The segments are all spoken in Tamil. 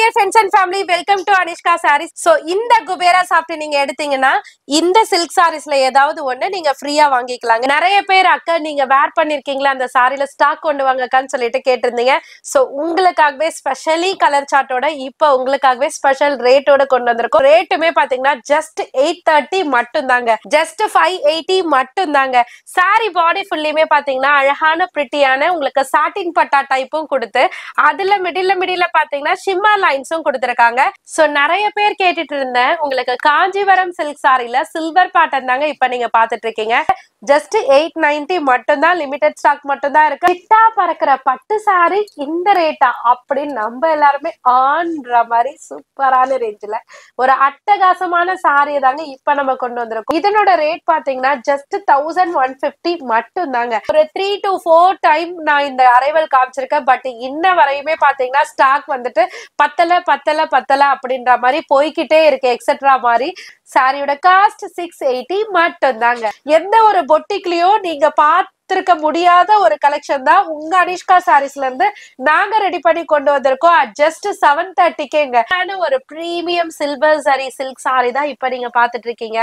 dear friends and family, welcome to Anishka Sarees. So இந்த குபேரா சாப்பிட்டு நீங்க எடுத்தீங்கன்னா இந்த சில்க் சாரீஸ்ல ஏதாவது ஒண்ணு நீங்க ஃப்ரீயா வாங்கிக்கலாங்க. நிறைய பேர் அக்கா நீங்க வேர் பண்ணிருக்கீங்களா அந்த சாரில ஸ்டாக் கொண்டு வாங்கக்கான்னு சொல்லிட்டு கேட்டிருந்தீங்க. சோ உங்களுக்காகவே ஸ்பெஷலி கலர் சார்ட்டோட இப்போ உங்களுக்காகவே ஸ்பெஷல் ரேட்டோட கொண்டு வந்திருக்கோம். ரேட்டுமே பாத்தீங்கன்னா ஜஸ்ட் 830 மட்டும் தாங்க. ஜஸ்ட் 580 மட்டும் தாங்க. சாரி பாடி ஃபுல்லியுமே பாத்தீங்கன்னா அழகான பிரிட்டியான உங்களுக்கு சாட்டின் பட்டா டைப்பும் கொடுத்து அதுல மிடில்ல பாத்தீங்கன்னா ஷிம்மர் லைன்ஸும் கொடுத்திருக்காங்க. சோ நிறைய பேர் கேட்டுட்டு இருந்தேன் உங்களுக்கு காஞ்சிபுரம் சில்க் சாரில சில்வர் பேட்டர்ன் தாங்க இப்ப நீங்க பாத்துட்டு இருக்கீங்க. ஜஸ்ட் 890 மட்டும் தான், லிமிடெட் ஸ்டாக் மட்டும் தான் இருக்கு. கிட்டா பறக்கிற பட்டு சாரி இந்த ரேட்டா அப்படின்னு நம்ம எல்லாருமே ஆன்ற மாதிரி சூப்பரான ரேஞ்சில ஒரு அட்டகாசமான சாரியை தாங்க இப்ப நம்ம கொண்டு வந்திருக்கோம். இதனோட ரேட் பாத்தீங்கன்னா ஜஸ்ட் 1150 மட்டும் தாங்க. ஒரு 3 to 4 டைம் நான் இந்த அரைவல் காமிச்சிருக்கேன். பட் இன்ன வரையுமே பாத்தீங்கன்னா ஸ்டாக் வந்துட்டு பத்தல அப்படின்ற மாதிரி போய்கிட்டே இருக்கு எக்ஸெட்ரா மாதிரி. சாரியோட காஸ்ட் 680 மட்டும் தாங்க. எந்த ஒரு பொட்டிக்லயும் நீங்க பார்த்திருக்க முடியாத ஒரு கலெக்ஷன் தான் உங்க அனிஷ்கா சாரீஸ்ல இருந்து நாங்க ரெடி பண்ணி கொண்டு வந்திருக்கோம். ஜஸ்ட் 730ங்க. ஒரு premium silver sorry silk sari தான் இப்ப நீங்க பாத்துட்டு இருக்கீங்க.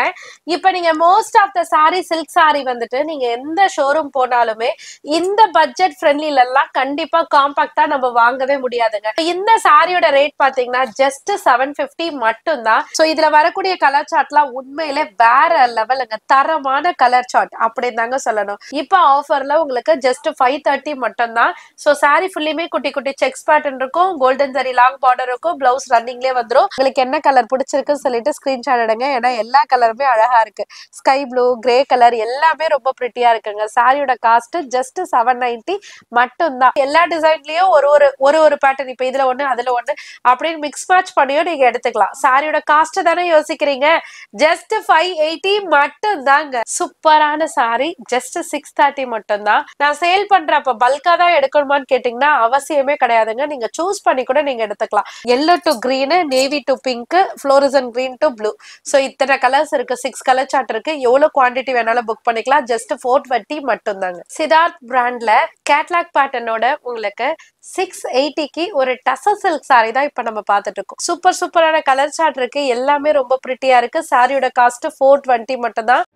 இப்ப நீங்க most of the sari silk sari வந்துட்டு நீங்க எந்த ஷோரூம் போனாலுமே இந்த பட்ஜெட் ஃப்ரெண்ட்லில எல்லாம் கண்டிப்பா காம்பாக்டா நம்ம வாங்கவே முடியாதுங்க. இந்த சாரியோட ரேட் பாத்தீங்கன்னா ஜஸ்ட் 750 மட்டும் தான். சோ இதுல வரக்கூடிய கலர் சார்ட்லாம் உண்மையிலே வேற லெவலுங்க. தரமான கலர் சார்ட் அப்படின்னு தாங்க சொல்லணும். இப்ப ஆஃபர்ல உங்களுக்கு ஜஸ்ட் 530 மட்டும் தான். சோ சாரி ஃபுல்லியுமே குட்டி குட்டி செக்ஸ் பேட்டர்ன் இருக்கும், கோல்டன் ஜரி லாங் பார்டர் இருக்கும், பிளவுஸ் ரன்னிங்லயே வந்துரும். உங்களுக்கு என்ன கலர் பிடிச்சிருக்குன்னு சொல்லிட்டு ஸ்கிரீன்ஷாட் எடுங்க. ஏன்னா எல்லா கலருமே அழகா இருக்கு. ஸ்கை ப்ளூ, கிரே கலர் எல்லாமே ரொம்ப பிரிட்டியா இருக்குங்க. சாரியோட காஸ்ட் ஜஸ்ட் 790 மட்டும் தான். எல்லா டிசைன்லயும் ஒரு பேட்டர்ன் இப்ப இதுல ஒண்ணு அதுல ஒண்ணு அப்படின்னு மிக்ஸ் மேட்ச் பண்ணியும் நீங்க எடுத்துக்கலாம். சாரியோட காஸ்ட் தானே யோசிக்கிறீங்க. ஜஸ்ட் 580 மட்டும் தாங்க. சூப்பரான சாரி ஜஸ்ட் 630 மட்டும் தான். நான் சேல் பண்றப்ப பல்கா தான் எடுக்கணுமான்னு கேட்டீங்கன்னா அவசியமே கிடையாதுங்க. நீங்க சூஸ் பண்ணி கூட நீங்க எடுத்துக்கலாம். Yellow to green, navy to pink, fluorescent green to blue. So இத்தனை கலர்ஸ் இருக்கு. 6 கலர் சார்ட் இருக்கு. எவ்வளவு குவான்டிட்டி வேணாலும் புக் பண்ணிக்கலாம். ஜஸ்ட் 420 மட்டும் தாங்க. சித்தார்த் பிராண்ட்ல கேட்லாக் பேட்டர்னோட உங்களுக்கு 680க்கு ஒரு டசர் சில்க் சாரி தான் இப்ப நம்ம பாத்துட்டு இருக்கோம். சூப்பரான கலர் சார்ட் இருக்கு. எல்லாமே ரொம்ப பிரிட்டியா இருக்கு. சாரியோட காஸ்ட் 420 மட்டும் தான்.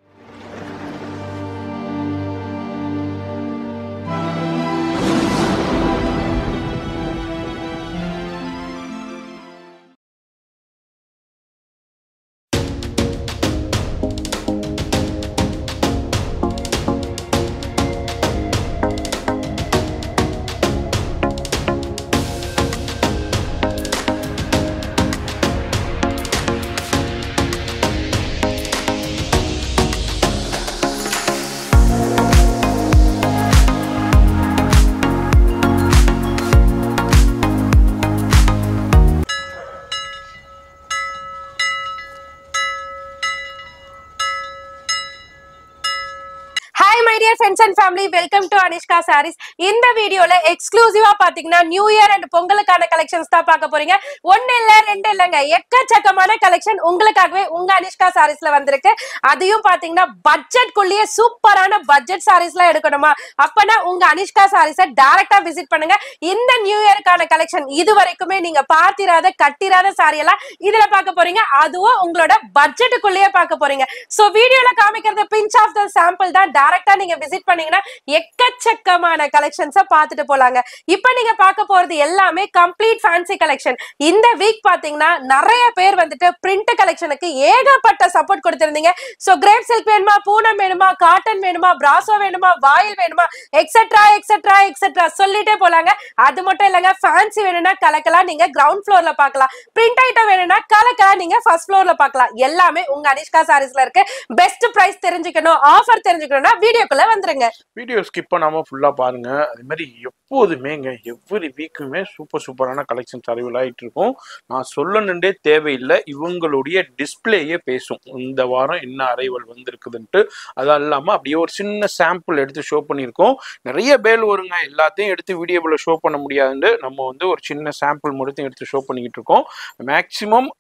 Dear friends and family, welcome to Anishka Sarees. இந்த வீடியோல எக்ஸ்க்ளூசிவா பாத்தீங்கன்னா நியூ இயர் அண்ட் பொங்கலுக்கான கலெக்ஷன்ஸ் தான் பார்க்க போறீங்க. ஒன்னு இல்ல ரெண்டு இல்லங்க, எக்கச்சக்கமான கலெக்ஷன் உங்களுக்காகவே உங்க அனிஷ்கா சாரீஸ்ல வந்திருக்கு. அதையும் பாத்தீங்கன்னா பட்ஜெட் குள்ளேயே சூப்பரான பட்ஜெட் சாரீஸ்லாம் எடுக்கணுமா அப்பனா உங்க அனிஷ்கா சாரீஸை டைரக்டா விசிட் பண்ணுங்க. இந்த நியூ இயருக்கான கலெக்ஷன் இது வரைக்குமே நீங்க பார்த்திராத கட்டிராத சாரி எல்லாம் இதுல பார்க்க போறீங்க. அதுவும் உங்களோட பட்ஜெட்டுக்குள்ளேயே பார்க்க போறீங்க. சோ வீடியோல காமிக்கிறது பிஞ்ச் ஆஃப் த சாம்பிள் தான். டைரக்டா நீங்க விசிட் பண்ணீங்கன்னா எக்கச்சக்கமான கலெக்ஷன்ஸை பார்த்துட்டு போலாங்க. இப்ப நீங்க பார்க்க போறது எல்லாமே கம்ப்ளீட் ஃபேன்சி கலெக்ஷன். இந்த வீக் பாத்தீங்கன்னா நிறைய பேர் வந்துட்டு பிரிண்ட் கலெக்ஷனுக்கு ஏகப்பட்ட சப்போர்ட் கொடுத்திருந்தீங்க. சோ கிரேப் சில்க் வேணுமா, பூனம் வேணுமா, காட்டன் வேணுமா, பிராசோ வேணுமா, வாயில் வேணுமா, எக்ஸெட்ரா சொல்லிட்டே போலாங்க. அது மட்டும் இல்லங்க, ஃபேன்சி வேணும்னா கலக்கலாம் நீங்க கிரவுண்ட் ஃப்ளோர்ல பார்க்கலாம். பிரிண்ட் ஐட்டம் வேணும்னா கலக்கலாம் நீங்க ஃபர்ஸ்ட் ஃப்ளோர்ல பார்க்கலாம். எல்லாமே உங்க அனிஷ்கா சாரீஸ்ல இருக்கு. பெஸ்ட் பிரைஸ் தெரிஞ்சுக்கணும், ஆஃபர் தெரிஞ்சுக்கணும்னா வீடியோக்குள்ள வந்துருங்க. வீடியோ ஸ்கிப் பண்ணாம ஃபுல்லா பாருங்க. அதே மாதிரி எப்போதுமேங்க எவ்ரி வீக்குமே சூப்பரான கலெக்ஷன்ஸ் அரைவல் ஆகிட்டு இருக்கும். நான் சொல்லணுன்றே தேவையில்லை, இவங்களுடைய டிஸ்பிளேயே பேசும் இந்த வாரம் என்ன அரைவல் வந்திருக்குதுன்ட்டு. அது இல்லாமல் அப்படியே ஒரு சின்ன சாம்பிள் எடுத்து ஷோ பண்ணியிருக்கோம். நிறைய பேல் வருங்க, எல்லாத்தையும் எடுத்து வீடியோவில் ஷோ பண்ண முடியாதுன்னு நம்ம வந்து ஒரு சின்ன சாம்பிள் மட்டும் எடுத்து ஷோ பண்ணிக்கிட்டு இருக்கோம். மேக்ஸிமம்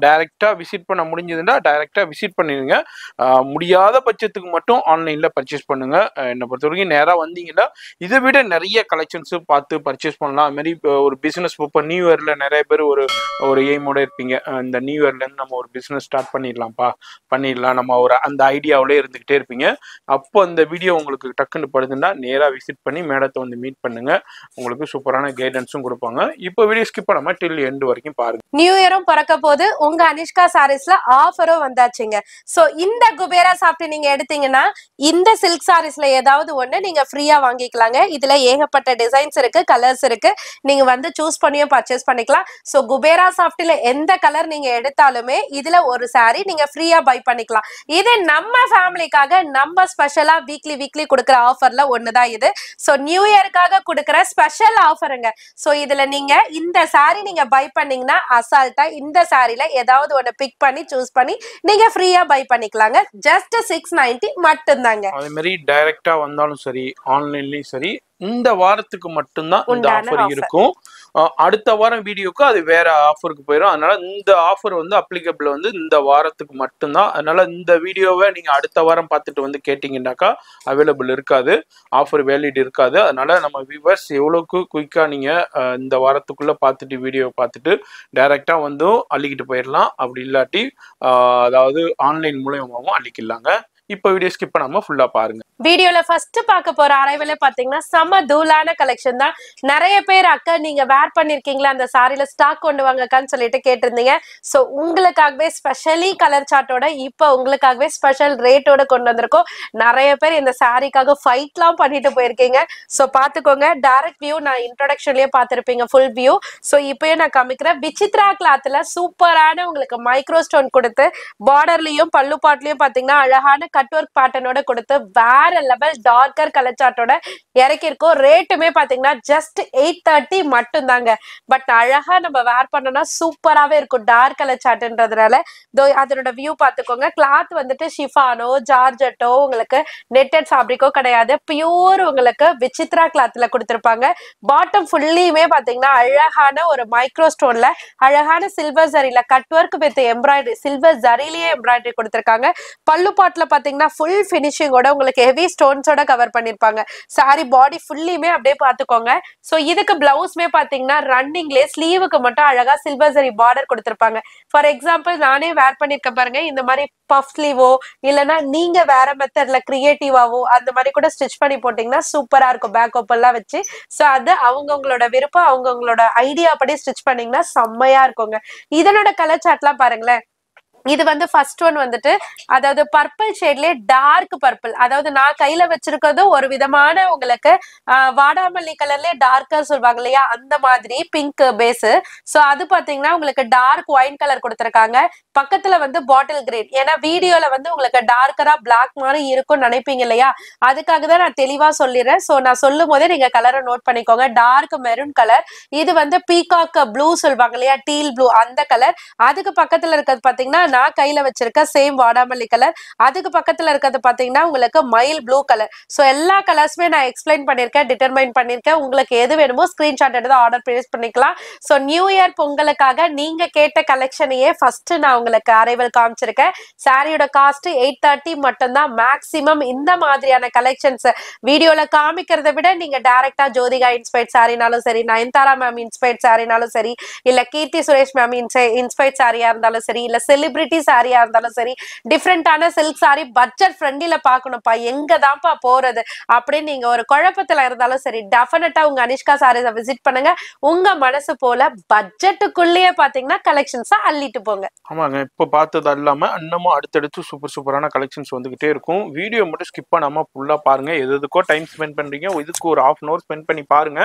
டைரெக்டாக விசிட் பண்ண முடிஞ்சதுன்னா டைரெக்டாக விசிட் பண்ணிடுங்க. முடியாத பட்சத்துக்கு மட்டும் ஆன்லைனில் பர்ச்சேஸ் பண்ணுங்க. என்னை பொறுத்த வரைக்கும் நேராக வந்தீங்கன்னா இதை விட நிறைய கலெக்ஷன்ஸ் பார்த்து பர்ச்சேஸ் பண்ணலாம். அது மாதிரி ஒரு பிஸ்னஸ் இப்போ நியூ இயர்ல நிறைய பேர் ஒரு ஒரு எய்மோட இருப்பீங்க, இந்த நியூ இயர்லேருந்து நம்ம ஒரு பிஸ்னஸ் ஸ்டார்ட் பண்ணிடலாம் நம்ம ஒரு அந்த ஐடியாவிலே இருந்துகிட்டே இருப்பீங்க. அப்போ அந்த வீடியோ உங்களுக்கு டக்குன்னு படுதுன்னா நேராக விசிட் பண்ணி மேடத்தை வந்து மீட் பண்ணுங்க. உங்களுக்கு சூப்பரான கைடன்ஸும் கொடுப்பாங்க. இப்போ வீடியோ ஸ்கிப் பண்ணாம டில் எண்ட் வரைக்கும் பாருங்க. நியூ இயரும் பிறக்க போது உங்க அனிஷ்கா சாரீஸ்ல ஆஃபரும் வந்தாச்சுங்க. சோ இந்த குபேரா சாஃப்ட் நீங்க எடுத்தீங்கன்னா இந்த சில்க் சாரீஸ்ல ஏதாவது ஒண்ணு நீங்க ஃப்ரீயா வாங்கிக்கலாங்க. இதுல ஏகப்பட்ட டிசைன்ஸ் இருக்கு, கலர்ஸ் இருக்கு, நீங்க வந்து சூஸ் பண்ணியும் பர்ச்சேஸ் பண்ணிக்கலாம். சோ குபேரா சாஃப்ட்ல எந்த கலர் நீங்க எடுத்தாலுமே இதுல ஒரு சாரி நீங்க ஃப்ரீயா பை பண்ணிக்கலாம். இது நம்ம ஃபேமிலிக்காக நம்ம ஸ்பெஷலா வீக்லி கொடுக்குற ஆஃபர்ல ஒண்ணுதான் இது. சோ நியூ இயருக்காக கொடுக்குற ஸ்பெஷல் ஆஃபருங்க. சோ இதுல நீங்க இந்த சாரி நீங்க பை பண்ணீங்கன்னா அசால்ட்டா இந்த சாரில ஏதாவது ஒண்ணு பிக் பண்ணி சூஸ் பண்ணி நீங்க ஃப்ரீயா பை பண்ணிக்கலாங்க. ஜஸ்ட் 690 மட்டும்தாங்க. அதே மாதிரி டைரக்டா வந்தாலும் சரி, ஆன்லைன்லயும் சரி, இந்த வாரத்துக்கு மட்டும்தான் இந்த ஆஃபர் இருக்கும். அடுத்த வாரம் வீடியோக்கு அது வேற ஆஃபருக்கு போயிடும். அதனால இந்த ஆஃபர் வந்து அப்ளிகபிள் வந்து இந்த வாரத்துக்கு மட்டும்தான். அதனால இந்த வீடியோவை நீங்க அடுத்த வாரம் பார்த்துட்டு வந்து கேட்டீங்கன்னாக்கா அவைலபிள் இருக்காது, ஆஃபர் வேலிட் இருக்காது. அதனால நம்ம வியூவர்ஸ் எவ்வளோக்கு குயிக்கா நீங்க இந்த வாரத்துக்குள்ள பார்த்துட்டு வீடியோ பார்த்துட்டு டைரக்டா வந்து அள்ளிக்கிட்டு போயிடலாம். அப்படி இல்லாட்டி அதாவது ஆன்லைன் மூலமாகவும் அள்ளிக்கலாங்க. இப்போ வீடியோ ஸ்கிப் பண்ணாம ஃபுல்லா பாருங்க. வீடியோல ஃபர்ஸ்ட் பார்க்க போற அரைவலே பாத்தீங்கன்னா செம தூளான கலெக்ஷன் தான். நிறைய பேர் அக்கா நீங்க வேர் பண்ணிருக்கீங்களா அந்த சாரில ஸ்டாக் கொண்டு வாங்கக்கான்னு சொல்லிட்டு கேட்டிருந்தீங்க. சோ உங்களுக்காகவே ஸ்பெஷலி கலர் சார்ட்டோட இப்ப உங்களுக்காகவே ஸ்பெஷல் ரேட்டோட கொண்டு வந்திருக்கோம். நிறைய பேர் இந்த சாரிக்காக ஃபைட்லாம் பண்ணிட்டு போயிருக்கீங்க. சோ பாத்துக்கோங்க, டைரக்ட் வியூ நான் இன்ட்ரோடக்ஷன்லயே பாத்திருப்பீங்க ஃபுல் வியூ. சோ இப்பயும் நான் காமிக்கிறேன். விசித்ரா கிளாத்ல சூப்பரான உங்களுக்கு மைக்ரோ ஸ்டோன் கொடுத்து பார்டர்லயும் பல்லு பாட்லயும் பாத்தீங்கன்னா அழகான கட் ஒர்க் பேட்டர்னோட கொடுத்து வேற லெவல் டார்க்கர் கலர் சார்ட்டோட இறக்கி இருக்கோம். ரேட்டுமே பாத்தீங்கன்னா ஜஸ்ட் 830 மட்டும் தாங்க. பட் அழகா நம்ம வேர் பண்ணோம்னா சூப்பராவே இருக்கும் டார்க் கலர் சார்ட்ன்றதுனால. அதனோட வியூ பாத்துக்கோங்க. கிளாத் வந்துட்டு ஷிஃபானோ ஜார்ஜெட்டோ உங்களுக்கு நெட்டட் ஃபேப்ரிக்கோ கிடையாது, பியூர் உங்களுக்கு விசித்ரா கிளாத்ல கொடுத்திருப்பாங்க. பாட்டம் ஃபுல்லியுமே பாத்தீங்கன்னா அழகான ஒரு மைக்ரோ ஸ்டோன்ல அழகான சில்வர் ஜரியில cut work with embroidery, silver ஜரியிலேயே எம்ப்ராய்டரி கொடுத்திருக்காங்க. பல்லு பாட்ல பாத்தீங்கன்னா ஃபுல் பினிஷிங்கோட உங்களுக்கு ஹெவி ஸ்டோன்ஸோட கவர் பண்ணிருப்பாங்க. சாரி பாடி ஃபுல்லியுமே அப்படியே பாத்துக்கோங்க. சோ இதுக்கு பிளவுஸ்மே பாத்தீங்கன்னா ரன்னிங்லேயே ஸ்லீவுக்கு மட்டும் அழகா சில்வர் ஜரி பார்டர் கொடுத்திருப்பாங்க. ஃபார் எக்ஸாம்பிள் நானே வேர் பண்ணிருக்கேன் பாருங்க. இந்த மாதிரி பஃப் ஸ்லீவோ இல்லைன்னா நீங்க வேற மெத்தட்ல கிரியேட்டிவாவோ அந்த மாதிரி கூட ஸ்டிச் பண்ணி போட்டீங்கன்னா சூப்பரா இருக்கும் பேக் ஓப்பன்லாம் வச்சு. சோ அது அவங்கவுங்களோட விருப்பம், அவங்கவுங்களோட ஐடியா படி ஸ்டிச் பண்ணீங்கன்னா செம்மையா இருக்குங்க. இதனோட கலர் சார்ட்லாம் பாருங்களேன். இது வந்து ஃபர்ஸ்ட் ஒன் வந்துட்டு அதாவது பர்பிள் ஷேட்லயே டார்க் பர்பிள், அதாவது நான் கையில வச்சிருக்கிறதும் ஒரு விதமான உங்களுக்கு வாடாமல்லி கலர்லயே டார்க்கர் சொல்லுவாங்க இல்லையா, அந்த மாதிரி பிங்க் பேஸ். சோ அது பாத்தீங்கன்னா உங்களுக்கு டார்க் ஒயின் கலர் கொடுத்திருக்காங்க. பக்கத்துல வந்து பாட்டில் கிரீன், ஏன்னா வீடியோல வந்து உங்களுக்கு டார்க்கரா பிளாக் மாதிரி இருக்கும்னு நினைப்பீங்க இல்லையா, அதுக்காக தான் நான் தெளிவா சொல்லிடுறேன். சோ நான் சொல்லும் போதே நீங்க கலரை நோட் பண்ணிக்கோங்க. Dark maroon colour. இது வந்து பீகாக் ப்ளூ சொல்லுவாங்க இல்லையா, டீல் ப்ளூ அந்த கலர். அதுக்கு பக்கத்துல இருக்கிறது பாத்தீங்கன்னா நான் கையில வச்சிருக்க சேம் வாடாமல்லி கலர். அதுக்கு பக்கத்துல இருக்கிறது பாத்தீங்கன்னா உங்களுக்கு மயில் ப்ளூ கலர். சோ எல்லா கலர்ஸுமே நான் எக்ஸ்பிளைன் பண்ணிருக்கேன், டிட்டர்மைன் பண்ணிருக்கேன். உங்களுக்கு எது வேணுமோ ஸ்கிரீன்ஷாட் எடுத்து ஆர்டர் பிளேஸ் பண்ணிக்கலாம். சோ நியூ இயர் பொங்கலுக்காக நீங்க கேட்ட கலெக்ஷனையே ஃபர்ஸ்ட் நான் உங்களுக்கு அரைவல் காமிச்சிருக்கேன். சாரியோட காஸ்ட் 830 மட்டும்தான். மேக்சிமம் இந்த மாதிரியான கலெக்ஷன்ஸ் வீடியோல காமிக்கிறத விட நீங்க டைரக்டா ஜோதிகா இன்ஸ்பைர்ட் சாரினாலும் சரி, நயன்தாரா மேம் இன்ஸ்பைர்ட் சாரினாலும் சரி, இல்ல கீர்த்தி சுரேஷ் மேம் இன்ஸ்பைர்ட் சாரியா இருந்தாலும் சரி, இல்ல செலிபிரிட்டி சாரியா இருந்தாலும் சரி, டிஃப்ரெண்டான சில்க் சாரி பட்ஜெட் ஃப்ரெண்ட்லில பாக்கணும்ப்பா எங்க தான்ப்பா போறது அப்படின்னு நீங்க ஒரு குழப்பத்துல இருந்தாலும் சரி, டெஃபினட்டா உங்க அனிஷ்கா சாரீஸை விசிட் பண்ணுங்க. உங்க மனசு போல பட்ஜெட்டுக்குள்ளேயே பாத்தீங்கன்னா கலெக்ஷன்ஸா அள்ளிட்டு போங்க. ஆமாங்க, இப்போ பார்த்தது இல்லாம இன்னமும் அடுத்தடுத்து சூப்பரான கலெக்ஷன்ஸ் வந்துகிட்டே இருக்கும். வீடியோ மட்டும் ஸ்கிப் பண்ணாம ஃபுல்லா பாருங்க. எதுக்கோ டைம் ஸ்பெண்ட் பண்றீங்க, இதுக்கு ஒரு ½ hour ஸ்பெண்ட் பண்ணி பாருங்க.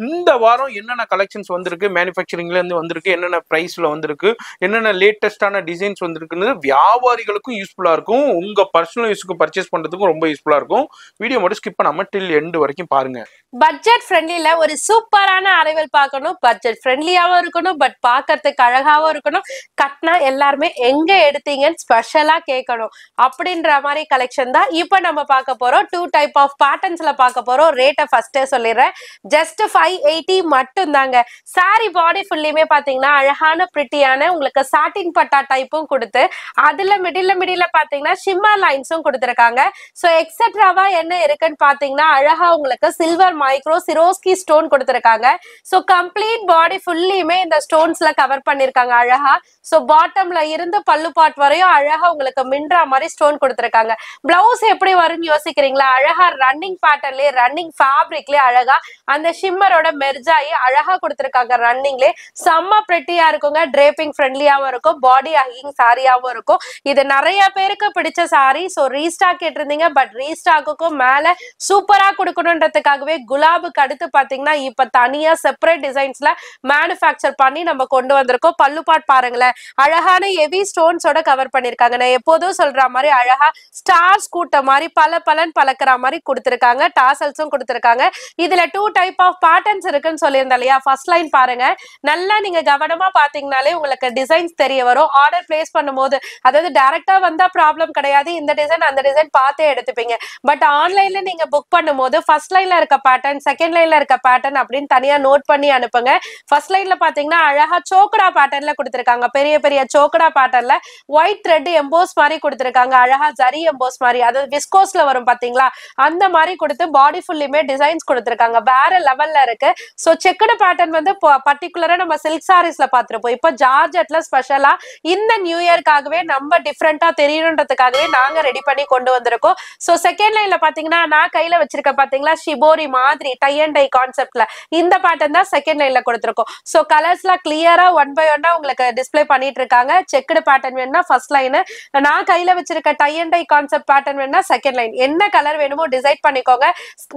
இந்த வாரம் என்னென்ன கலெக்ஷன்ஸ் வந்திருக்கு, மேனுஃபேக்சரிங்ல இருந்து வந்திருக்கு, என்னென்ன பிரைஸ்ல வந்திருக்கு, என்னென்ன லேட்டஸ்டான டிசைன்ஸ் வந்திருக்குன்னு வியாபாரிகளுக்கும் யூஸ்ஃபுல்லா இருக்கும், உங்க பர்சனல் யூஸ்க்கு பர்ச்சேஸ் பண்றதுக்கும் ரொம்ப யூஸ்ஃபுல்லா இருக்கும். வீடியோ மட்டும் ஸ்கிப் பண்ணாம டில் எண்ட் வரைக்கும் பாருங்க. பட்ஜெட் ஃப்ரெண்ட்லில ஒரு சூப்பரான அரைவல் பார்க்கணும், பட்ஜெட் ஃப்ரெண்ட்லியாவும் இருக்கணும், பட் பார்க்கறதுக்கு அழகாவும் இருக்கணும், கட்னா எல்லாருமே எங்க எடுத்தீங்கன்னு ஸ்பெஷலா கேட்கணும் அப்படின்ற மாதிரி கலெக்ஷன் தான் இப்ப நம்ம பார்க்க போறோம். 2 டைப் ஆஃப் பேட்டர்ன்ஸ்ல பார்க்க போறோம். ரேட்டை ஃபர்ஸ்டே சொல்லிடுறேன், ஜஸ்ட் 580 மட்டும் தாங்க. சாரி பாடி ஃபுல்லியுமே பாத்தீங்கன்னா அழகான பிரிட்டியான உங்களுக்கு சாட்டின் பட்டா டைப்பும் கொடுத்து அதுல மிடில்ல பாத்தீங்கன்னா ஷிம்மர் லைன்ஸும் கொடுத்திருக்காங்க. சோ எக்ஸெட்ராவா என்ன இருக்குன்னு பாத்தீங்கன்னா அழகா உங்களுக்கு சில்வர் மைக்ரோ சிரோஸ்கி ஸ்டோன் கொடுத்திருக்காங்க. சோ கம்ப்ளீட் பாடி ஃபுல்லியுமே இந்த ஸ்டோன்ஸ்ல கவர் பண்ணிருக்காங்க அழகா. சோ பாட்டம்ல இருந்து பல்லு பார்ட் வரையும் அழகா உங்களுக்கு மின்றா மாதிரி ஸ்டோன் கொடுத்திருக்காங்க. பிளவுஸ் எப்படி வரும்னு யோசிக்கிறீங்களா? அழகா ரன்னிங் பேட்டர்ன்லயே ரன்னிங் ஃபேப்ரிக்லயே அழகா அந்த ஷிம்மரோட மெர்ஜாயி அழகா கொடுத்திருக்காங்க. ரன்னிங்லயே செம்ம பிரெட்டியா இருக்குங்க. டிரேப்பிங் ஃப்ரெண்ட்லியாவும் இருக்கும், பாடி ஹக்கிங் சாரியாவும் இருக்கும். இது நிறைய பேருக்கு பிடிச்ச சாரி. சோ ரீஸ்டாக் கேட்டிருந்தீங்க, பட் ரீஸ்டாக்குக்கும் மேல சூப்பரா கொடுக்கணும்ன்றதுக்காகவே குலாபுக்கு அடுத்து பாத்தீங்கன்னா இப்ப தனியா செப்பரேட் டிசைன்ஸ்ல மேனுஃபேக்சர் பண்ணி நம்ம கொண்டு வந்திருக்கோம். பல்லு பாட் பாருங்களேன், அழகான ஹெவி ஸ்டோன்ஸோட கவர் பண்ணிருக்காங்க. நான் எப்போதும் சொல்ற மாதிரி அழகா ஸ்டார்ஸ் கூட்ட மாதிரி பலன்னு பழக்கிற மாதிரி கொடுத்திருக்காங்க. டாசல்ஸும் கொடுத்திருக்காங்க. இதுல 2 டைப் ஆஃப் பேட்டர்ன்ஸ் இருக்குன்னு சொல்லியிருந்தேன் இல்லையா? ஃபர்ஸ்ட் லைன் பாருங்க, நல்லா நீங்க கவனமா பாத்தீங்கன்னாலே உங்களுக்கு டிசைன்ஸ் தெரிய வரும். ஆர்டர் பிளேஸ் பண்ணும்போது அதாவது டைரக்டா வந்தா ப்ராப்ளம் கிடையாது, இந்த டிசைன் அந்த டிசைன் பார்த்தே எடுத்துப்பீங்க. பட் ஆன்லைன்ல நீங்க புக் பண்ணும்போது ஃபர்ஸ்ட் லைன்ல இருக்க பேட்டர்ன், செகண்ட் லைன்ல இருக்க பேட்டர்ன் அப்படின்னு தனியா நோட் பண்ணி அனுப்புங்க. ஃபர்ஸ்ட் லைன்ல பாத்தீங்கன்னா அழகா சோக்கடா பேட்டர்ன்ல கொடுத்திருக்காங்க. பெரிய பெரிய சோக்கடா பேட்டர்ன்ல ஒயிட் த்ரெட் எம்போஸ் மாதிரி கொடுத்திருக்காங்க. அழகா ஜரி எம்போஸ் மாதிரி, அதாவது விஸ்கோஸ்ல வரும் பாத்தீங்களா, அந்த மாதிரி கொடுத்து பாடி ஃபுல்லுமே டிசைன்ஸ் கொடுத்திருக்காங்க. வேற லெவல்ல இருக்கு. சோ செக்குடு பேட்டர்ன் வந்து பர்டிகுலரா நம்ம சில்க் சாரீஸ்ல பாத்துருப்போம். இப்போ ஜார்ஜெட்ல ஸ்பெஷலா இந்த நியூ இயர்க்காகவே நம்ம டிஃப்ரெண்டா தெரியணுன்றதுக்காகவே நாங்க ரெடி பண்ணி கொண்டு வந்திருக்கோம். சோ செகண்ட் லைன்ல பாத்தீங்கன்னா நான் கையில வச்சிருக்க பாத்தீங்களா ஷிபோரி மாதிரி டை அண்ட் டை கான்செப்ட்ல இந்த பேட்டர்ன் தான் செகண்ட் லைன்ல கொடுத்திருக்கோம். சோ கலர்ஸ்லாம் கிளியரா 1 by 1 உங்களுக்கு டிஸ்ப்ளே பண்ணிட்டு இருக்காங்க. செக்குடு பேட்டர்ன் வேணும்னா ஃபர்ஸ்ட் லைன், நான் கையில வச்சிருக்க tie and tie concept pattern வேணும்னா செகண்ட் லைன். என்ன கலர் வேணுமோ டிசைட் பண்ணிக்கோங்க.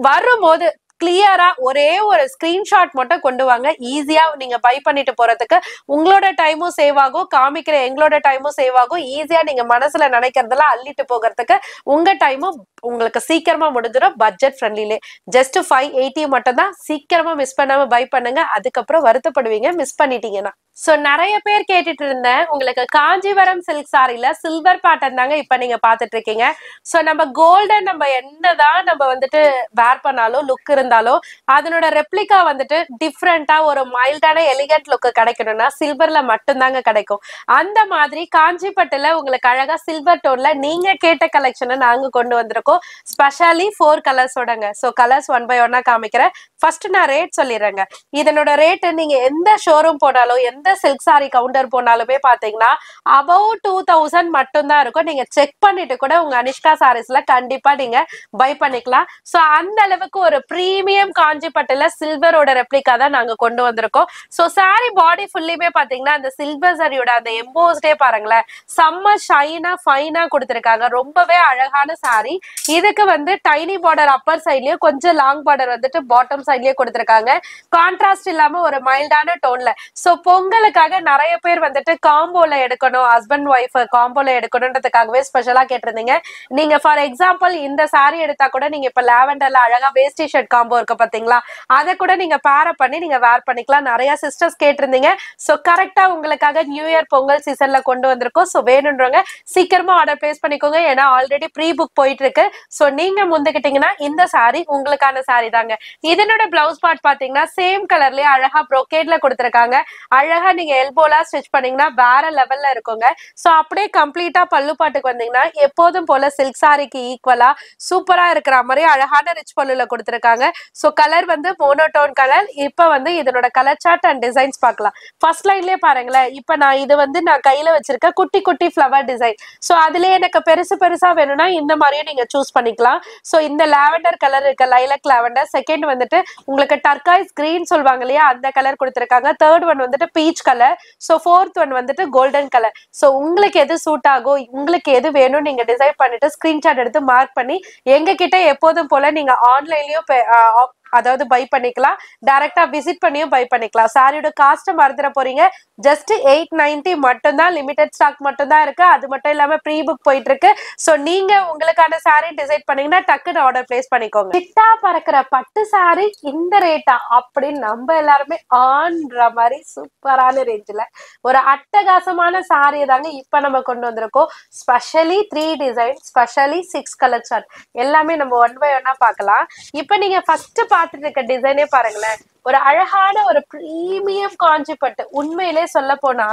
வரும்போது கிளியரா ஒரே ஒரு ஸ்கிரீன்ஷாட் மட்டும் கொண்டு வாங்க. ஈஸியா நீங்க பை பண்ணிட்டு போறதுக்கு உங்களோட டைமும் சேவ் ஆகும், காமிக்கிற எங்களோட டைமும் சேவ் ஆகும். ஈஸியா நீங்க மனசுல நினைக்கிறதெல்லாம் அள்ளிட்டு போகிறதுக்கு உங்க டைமும் உங்களுக்கு சீக்கிரமா முடிஞ்சிடும். பட்ஜெட் ஃப்ரெண்ட்லிலே ஜஸ்ட் 580 மட்டும் தான். சீக்கிரமா மிஸ் பண்ணாம பை பண்ணுங்க, அதுக்கப்புறம் வருத்தப்படுவீங்க மிஸ் பண்ணிட்டீங்கன்னா. சோ நிறைய பேர் கேட்டுட்டு இருந்தேன், உங்களுக்கு காஞ்சிபுரம் சில்க் சாரில சில்வர் பேட்டர்ன் தாங்க இப்ப நீங்க பாத்துட்டு இருக்கீங்க. சோ நம்ம கோல்டன் நம்ம என்னதான் நம்ம வந்துட்டு வேர் பண்ணாலும் லுக் இருந்தாலும் அதனோட ரெப்ளிகா வந்துட்டு டிஃப்ரெண்டா ஒரு மைல்டான எலிகன்ட் லுக் கிடைக்கணும்னா சில்வர்ல மட்டும்தாங்க கிடைக்கும். அந்த மாதிரி காஞ்சிபட்டுல உங்களுக்கு அழகா சில்வர் டோன்ல நீங்க கேட்ட கலெக்ஷனை நாங்க கொண்டு வந்திருக்கோம். ஸ்பெஷலி 4 கலர்ஸோடங்க. சோ கலர்ஸ் 1 by 1 காமிக்கிறேன். ஃபர்ஸ்ட் நான் ரேட் சொல்லிடுறேங்க. இதனோட ரேட் நீங்க எந்த ஷோரூம் போனாலும் எந்த சில்க் சாரி கவுண்டர் போனாலுமே பாத்தீங்கன்னா above 2000 மட்டும் தான் இருக்கும். நீங்க செக் பண்ணிட்டு கூட உங்க அனிஷ்கா சாரீஸ்ல கண்டிப்பா நீங்க பை பண்ணிக்கலாம். சோ அந்த அளவுக்கு ஒரு பிரீமியம் காஞ்சிபட்டுல சில்வரோட ரெப்ளிகா தான் நாங்க கொண்டு வந்திருக்கோம். சோ சாரி பாடி ஃபுல்லியுமே பாத்தீங்கன்னா அந்த சில்வர் சாரியோட அந்த எம்போஸ்டே பாருங்களேன், செம்ம ஷைனா ஃபைனா கொடுத்திருக்காங்க. ரொம்பவே அழகான சாரி. இதுக்கு வந்து டைனி பார்டர் அப்பர் சைட்லயும் கொஞ்சம் லாங் பார்டர் வந்துட்டு பாட்டம் சைட்லயே கொடுத்திருக்காங்க. கான்ட்ராஸ்ட் இல்லாம ஒரு மைல்டான டோன்ல. சோ பொங்கலுக்காக நிறைய பேர் வந்துட்டு காம்போல எடுக்கணும், ஹஸ்பண்ட் ஒய்ஃப் காம்போல எடுக்கணும்ன்றதுக்காகவே ஸ்பெஷலா கேட்டிருந்தீங்க. நீங்க ஃபார் எக்ஸாம்பிள் இந்த சாரி எடுத்தா கூட நீங்க இப்ப லாவெண்டர்ல அழகா வேஸ்ட் ஷர்ட் காம்போ இருக்கு பாத்தீங்களா, அதை கூட நீங்க பேர் பண்ணி நீங்க வேர் பண்ணிக்கலாம். நிறைய சிஸ்டர்ஸ் கேட்டிருந்தீங்க. சோ கரெக்டா உங்களுக்காக நியூ இயர் பொங்கல் சீசன்ல கொண்டு வந்திருக்கோம். சோ வேணும்ன்றவங்க சீக்கிரமா ஆர்டர் பிளேஸ் பண்ணிக்கோங்க. ஏன்னா ஆல்ரெடி ப்ரீ புக் போயிட்டு இருக்கு. சோ நீங்க முந்துக்கிட்டீங்கன்னா இந்த சாரி உங்களுக்கான சாரி தாங்க. இதனோட பிளவுஸ் பார்ட் பாத்தீங்கன்னா சேம் கலர்லயே அழகா ப்ரோகேட்ல கொடுத்திருக்காங்க. அழகா நீங்க எல்போலா ஸ்டிச் பண்ணீங்கன்னா வேற லெவல்ல இருக்குங்க. சோ அப்படியே கம்ப்ளீட்டா பல்லு பாட்டுக்கு வந்தீங்கன்னா எப்போதும் போல சில்க் சாரிக்கு ஈக்குவலா சூப்பரா இருக்கிற மாதிரி அழகான ரிச் பல்லுல கொடுத்திருக்காங்க. சோ கலர் வந்து மோனோடோன் கலர். இப்ப வந்து இதனோட கலர் சார்ட் அண்ட் டிசைன்ஸ் பார்க்கலாம். ஃபர்ஸ்ட் லைன்லயே பாருங்களேன், இப்ப நான் இது வந்து நான் கையில வச்சிருக்க குட்டி குட்டி ஃபிளவர் டிசைன். சோ அதுல எனக்கு பெருசு பெருசா வேணும்னா இந்த மாதிரியும் நீங்க சூஸ் பண்ணிக்கலாம். சோ இந்த லாவெண்டர் கலர் இருக்க லைலக் லாவெண்டர், செகண்ட் வந்துட்டு உங்களுக்கு டர்காய்ஸ் கிரீன் சொல்வாங்க இல்லையா அந்த கலர் கொடுத்திருக்காங்க. தேர்ட் ஒன் வந்துட்டு peach colour. So fourth one வந்துட்டு கோல்டன் கலர். சோ உங்களுக்கு எது சூட் ஆகும், உங்களுக்கு எது வேணும் நீங்க டிசைட் பண்ணிட்டு ஸ்கிரீன்ஷாட் எடுத்து மார்க் பண்ணி எங்க கிட்ட எப்போதும் போல நீங்க ஆன்லைன்லயும் அதாவது பை பண்ணிக்கலாம், டைரக்டா விசிட் பண்ணியும் பை பண்ணிக்கலாம். சாரியோட காஸ்ட் மறந்துட போறீங்க. ஜஸ்ட் 890 மட்டும் தான். லிமிடெட் ஸ்டாக் மட்டும் தான் இருக்கு. அது மட்டும் இல்லாம ப்ரீ புக் போயிட்டு இருக்கு. சோ நீங்க உங்களுக்கான சாரி டிசைட் பண்ணீங்கன்னா டக்குன்னு ஆர்டர் பிளேஸ் பண்ணிக்கோங்க. கிட்டா பறக்கிற பட்டு சாரி இந்த ரேட்டா அப்படின்னு நம்ம எல்லாருமே ஆன்ற மாதிரி சூப்பரான ரேஞ்சில ஒரு அட்டகாசமான சாரி தாங்க இப்ப நம்ம கொண்டு வந்திருக்கோம். Specially 3 design, specially 6 colour chart எல்லாமே நம்ம 1 by 1 பார்க்கலாம். இப்ப நீங்க ஃபர்ஸ்ட் பார்த்துட்டு இருக்க டிசைனே பாருங்களேன், ஒரு அழகான ஒரு பிரீமியம் காஞ்சிப்பட்டு. உண்மையிலே சொல்ல போனா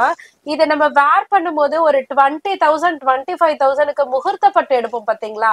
இதை நம்ம வேர் பண்ணும்போது ஒரு 20,000 25,000க்கு முகூர்த்த பட்டு எடுப்போம் பாத்தீங்களா,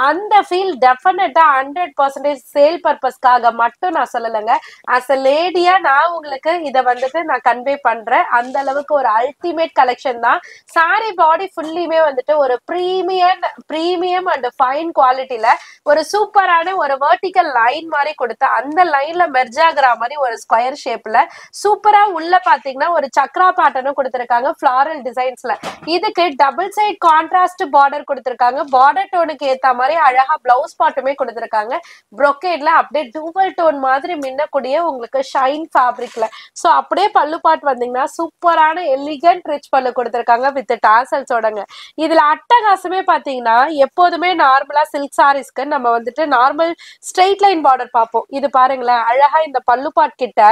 அந்த ஃபீல் டெஃபினட்டா 100% சேல் பர்பஸ்க்காக மட்டும் நான் சொல்லலைங்க. ஆஸ் அ லேடியா நான் உங்களுக்கு இதை வந்துட்டு நான் கன்வே பண்றேன். அந்த அளவுக்கு ஒரு அல்டிமேட் கலெக்ஷன் தான். சாரி பாடி ஃபுல்லியுமே வந்துட்டு ஒரு பிரீமியம் அண்ட் ஃபைன் குவாலிட்டியில ஒரு சூப்பரான ஒரு வெர்டிக்கல் லைன் மாதிரி கொடுத்து அந்த லைன்ல மெர்ஜ் ஆகுற மாதிரி ஒரு ஸ்கொயர் ஷேப்ல சூப்பரா உள்ள பாத்தீங்கன்னா ஒரு சக்ரா பேட்டர்னும் கொடுத்திருக்காங்க ஃபிளாரல் டிசைன்ஸ்ல. இதுக்கு டபுள் சைட் கான்ட்ராஸ்ட் பார்டர் கொடுத்திருக்காங்க. பார்டர் டோனுக்கு ஏத்த மாதிரி அழகா பிளவுஸ் பாட்டுமே கொடுத்திருக்காங்க. brocade அப்படியே டூவல் டோன் மாதிரி மின்னக்கூடிய உங்களுக்கு ஷைன் ஃபேப்ரிக்ல. சோ அப்படியே பல்லு பாட் வந்தீங்கன்னா சூப்பரான எலிகன்ட் ரிச் பல்லு கொடுத்திருக்காங்க வித் டாசல்ஸோடங்க. இதுல அட்டகாசமே பாத்தீங்கன்னா எப்போதுமே நார்மலா சில்க் சாரீஸ்க்கு நம்ம வந்துட்டு நார்மல் ஸ்ட்ரெயிட் லைன் பார்டர் பார்ப்போம். இது பாருங்களேன், அழகா இந்த பல்லு பாட் கிட்ட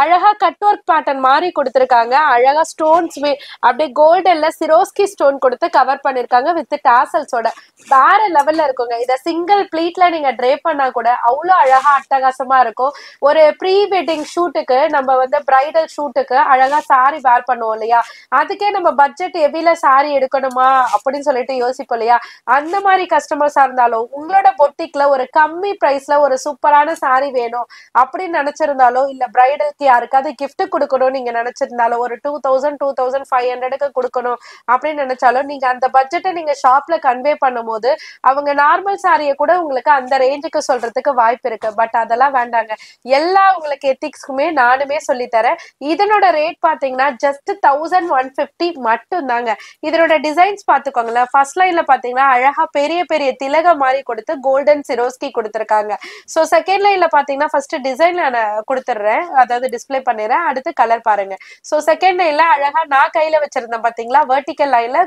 அழகா கட் ஒர்க் பேட்டர்ன் மாதிரி கொடுத்திருக்காங்க. அழகா ஸ்டோன்ஸ்மே அப்படியே கோல்டன்ல சிரோஸ்கி ஸ்டோன் கொடுத்து கவர் பண்ணிருக்காங்க வித் டாசல்ஸோட. வேற லெவல்ல இருக்குங்க. இத சிங்கிள் ப்ளீட்ல நீங்க ட்ரே பண்ணா கூட அவ்வளவு அழகா அட்டகாசமா இருக்கும். ஒரு ப்ரீ வெட்டிங் ஷூட்டுக்கு நம்ம வந்து பிரைடல் ஷூட்டுக்கு அழகா சாரி வேர் பண்ணுவோம் இல்லையா, அதுக்கே நம்ம பட்ஜெட் ஹெவில சாரி எடுக்கணுமா அப்படின்னு சொல்லிட்டு யோசிப்போம் இல்லையா, அந்த மாதிரி கஸ்டமர்ஸா இருந்தாலும் உங்களோட பொட்டிக்ல ஒரு கம்மி பிரைஸ்ல ஒரு சூப்பரான சாரி வேணும் அப்படின்னு நினைச்சிருந்தாலோ, இல்ல பிரைடலுக்கு யாருக்காவது கிஃப்ட் கொடுக்கணும் நீங்க நினைச்சிருந்தாலும் ஒரு 2000 2500க்கு கொடுக்கணும் அப்படின்னு நினைச்சாலும் நீங்க அந்த பட்ஜெட்டை நீங்க ஷாப்ல கன்வே பண்ணும்போது அவங்க நார்மல் சாரியை கூட உங்களுக்கு அந்த ரேஞ்சுக்கு சொல்றதுக்கு வாய்ப்பு இருக்கு. பட் அதெல்லாம் வேண்டாங்க. எல்லா உங்களுக்கு எத்திக்ஸ்க்குமே நானுமே சொல்லித்தரேன். இதனோட ரேட் பாத்தீங்கன்னா ஜஸ்ட் 1150 மட்டும் தாங்க. இதனோட டிசைன்ஸ் பாத்துக்கோங்களேன். ஃபர்ஸ்ட் லைன்ல பாத்தீங்கன்னா அழகா பெரிய பெரிய திலக மாதிரி கொடுத்து கோல்டன் சிரோஸ்கி கொடுத்திருக்காங்க. சோ செகண்ட் லைன்ல பாத்தீங்கன்னா ஃபர்ஸ்ட் டிசைன் நான் கொடுத்துடுறேன், அதாவது டிஸ்பிளே பண்ணிடுறேன். அடுத்து கலர் பாருங்க. சோ செகண்ட் லைன்ல அழகா நான் கையில வச்சிருந்தேன் பாத்தீங்களா, வெர்டிக்கல் லைன்ல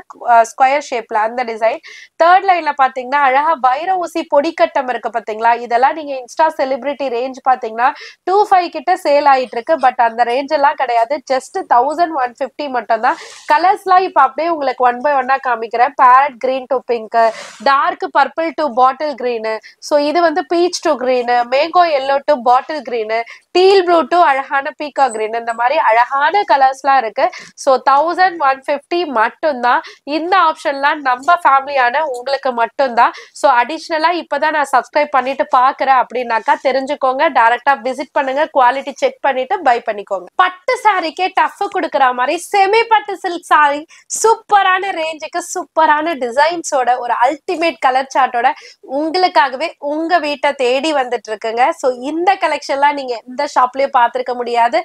ஸ்கொயர் ஷேப்ல அந்த டிசைன். தேர்ட் லைன்ல பாத்தீங்கன்னா அழகா வைர ஊசி பொடிக்கட்டம் இருக்கு பாத்தீங்களா, இதெல்லாம் நீங்க இன்ஸ்டா செலிபிரிட்டி ரேஞ்ச் பாத்தீங்கன்னா 25 கிட்ட சேல் ஆயிட்டு இருக்கு. பட் அந்த ரேஞ்ச் எல்லாம் கிடையாது, ஜஸ்ட் 1150 மட்டும் தான். கலர்ஸ்லாம் இப்ப அப்படியே உங்களுக்கு ஒன் பை ஒன்னா காமிக்கிறேன். Parrot green to pink, dark purple to bottle green, so இது வந்து peach to green, mango yellow to bottle green, teal blue to அழகான பீகா கிரீன், இந்த மாதிரி அழகான கலர்ஸ்லாம் இருக்கு. சோ 1150 மட்டும்தான். இந்த ஆப்ஷன்லாம் நம்ம ஃபேமிலியான உங்களுக்கு மட்டும்தான். சோ அடிஷனலா இப்பதான் நான் சப்ஸ்கிரைப் பண்ணிட்டு பாக்குறேன் அப்படின்னாக்கா தெரிஞ்சுக்கோங்க, டைரக்டா விசிட் பண்ணுங்க, குவாலிட்டி செக் பண்ணிட்டு பை பண்ணிக்கோங்க. பட்டு சாரிக்கே டஃப் கொடுக்குற மாதிரி செமி பட்டு சில்க் சாரி சூப்பரான ரேஞ்சுக்கு சூப்பரான டிசைன்ஸோட ஒரு அல்டிமேட் கலர் சார்ட்டோட உங்களுக்காகவே உங்க வீட்டை தேடி வந்துட்டு இருக்குங்க. சோ இந்த கலெக்ஷன்லாம் நீங்க இந்த ஷாப்லயே பாத்திருக்க முடியாது.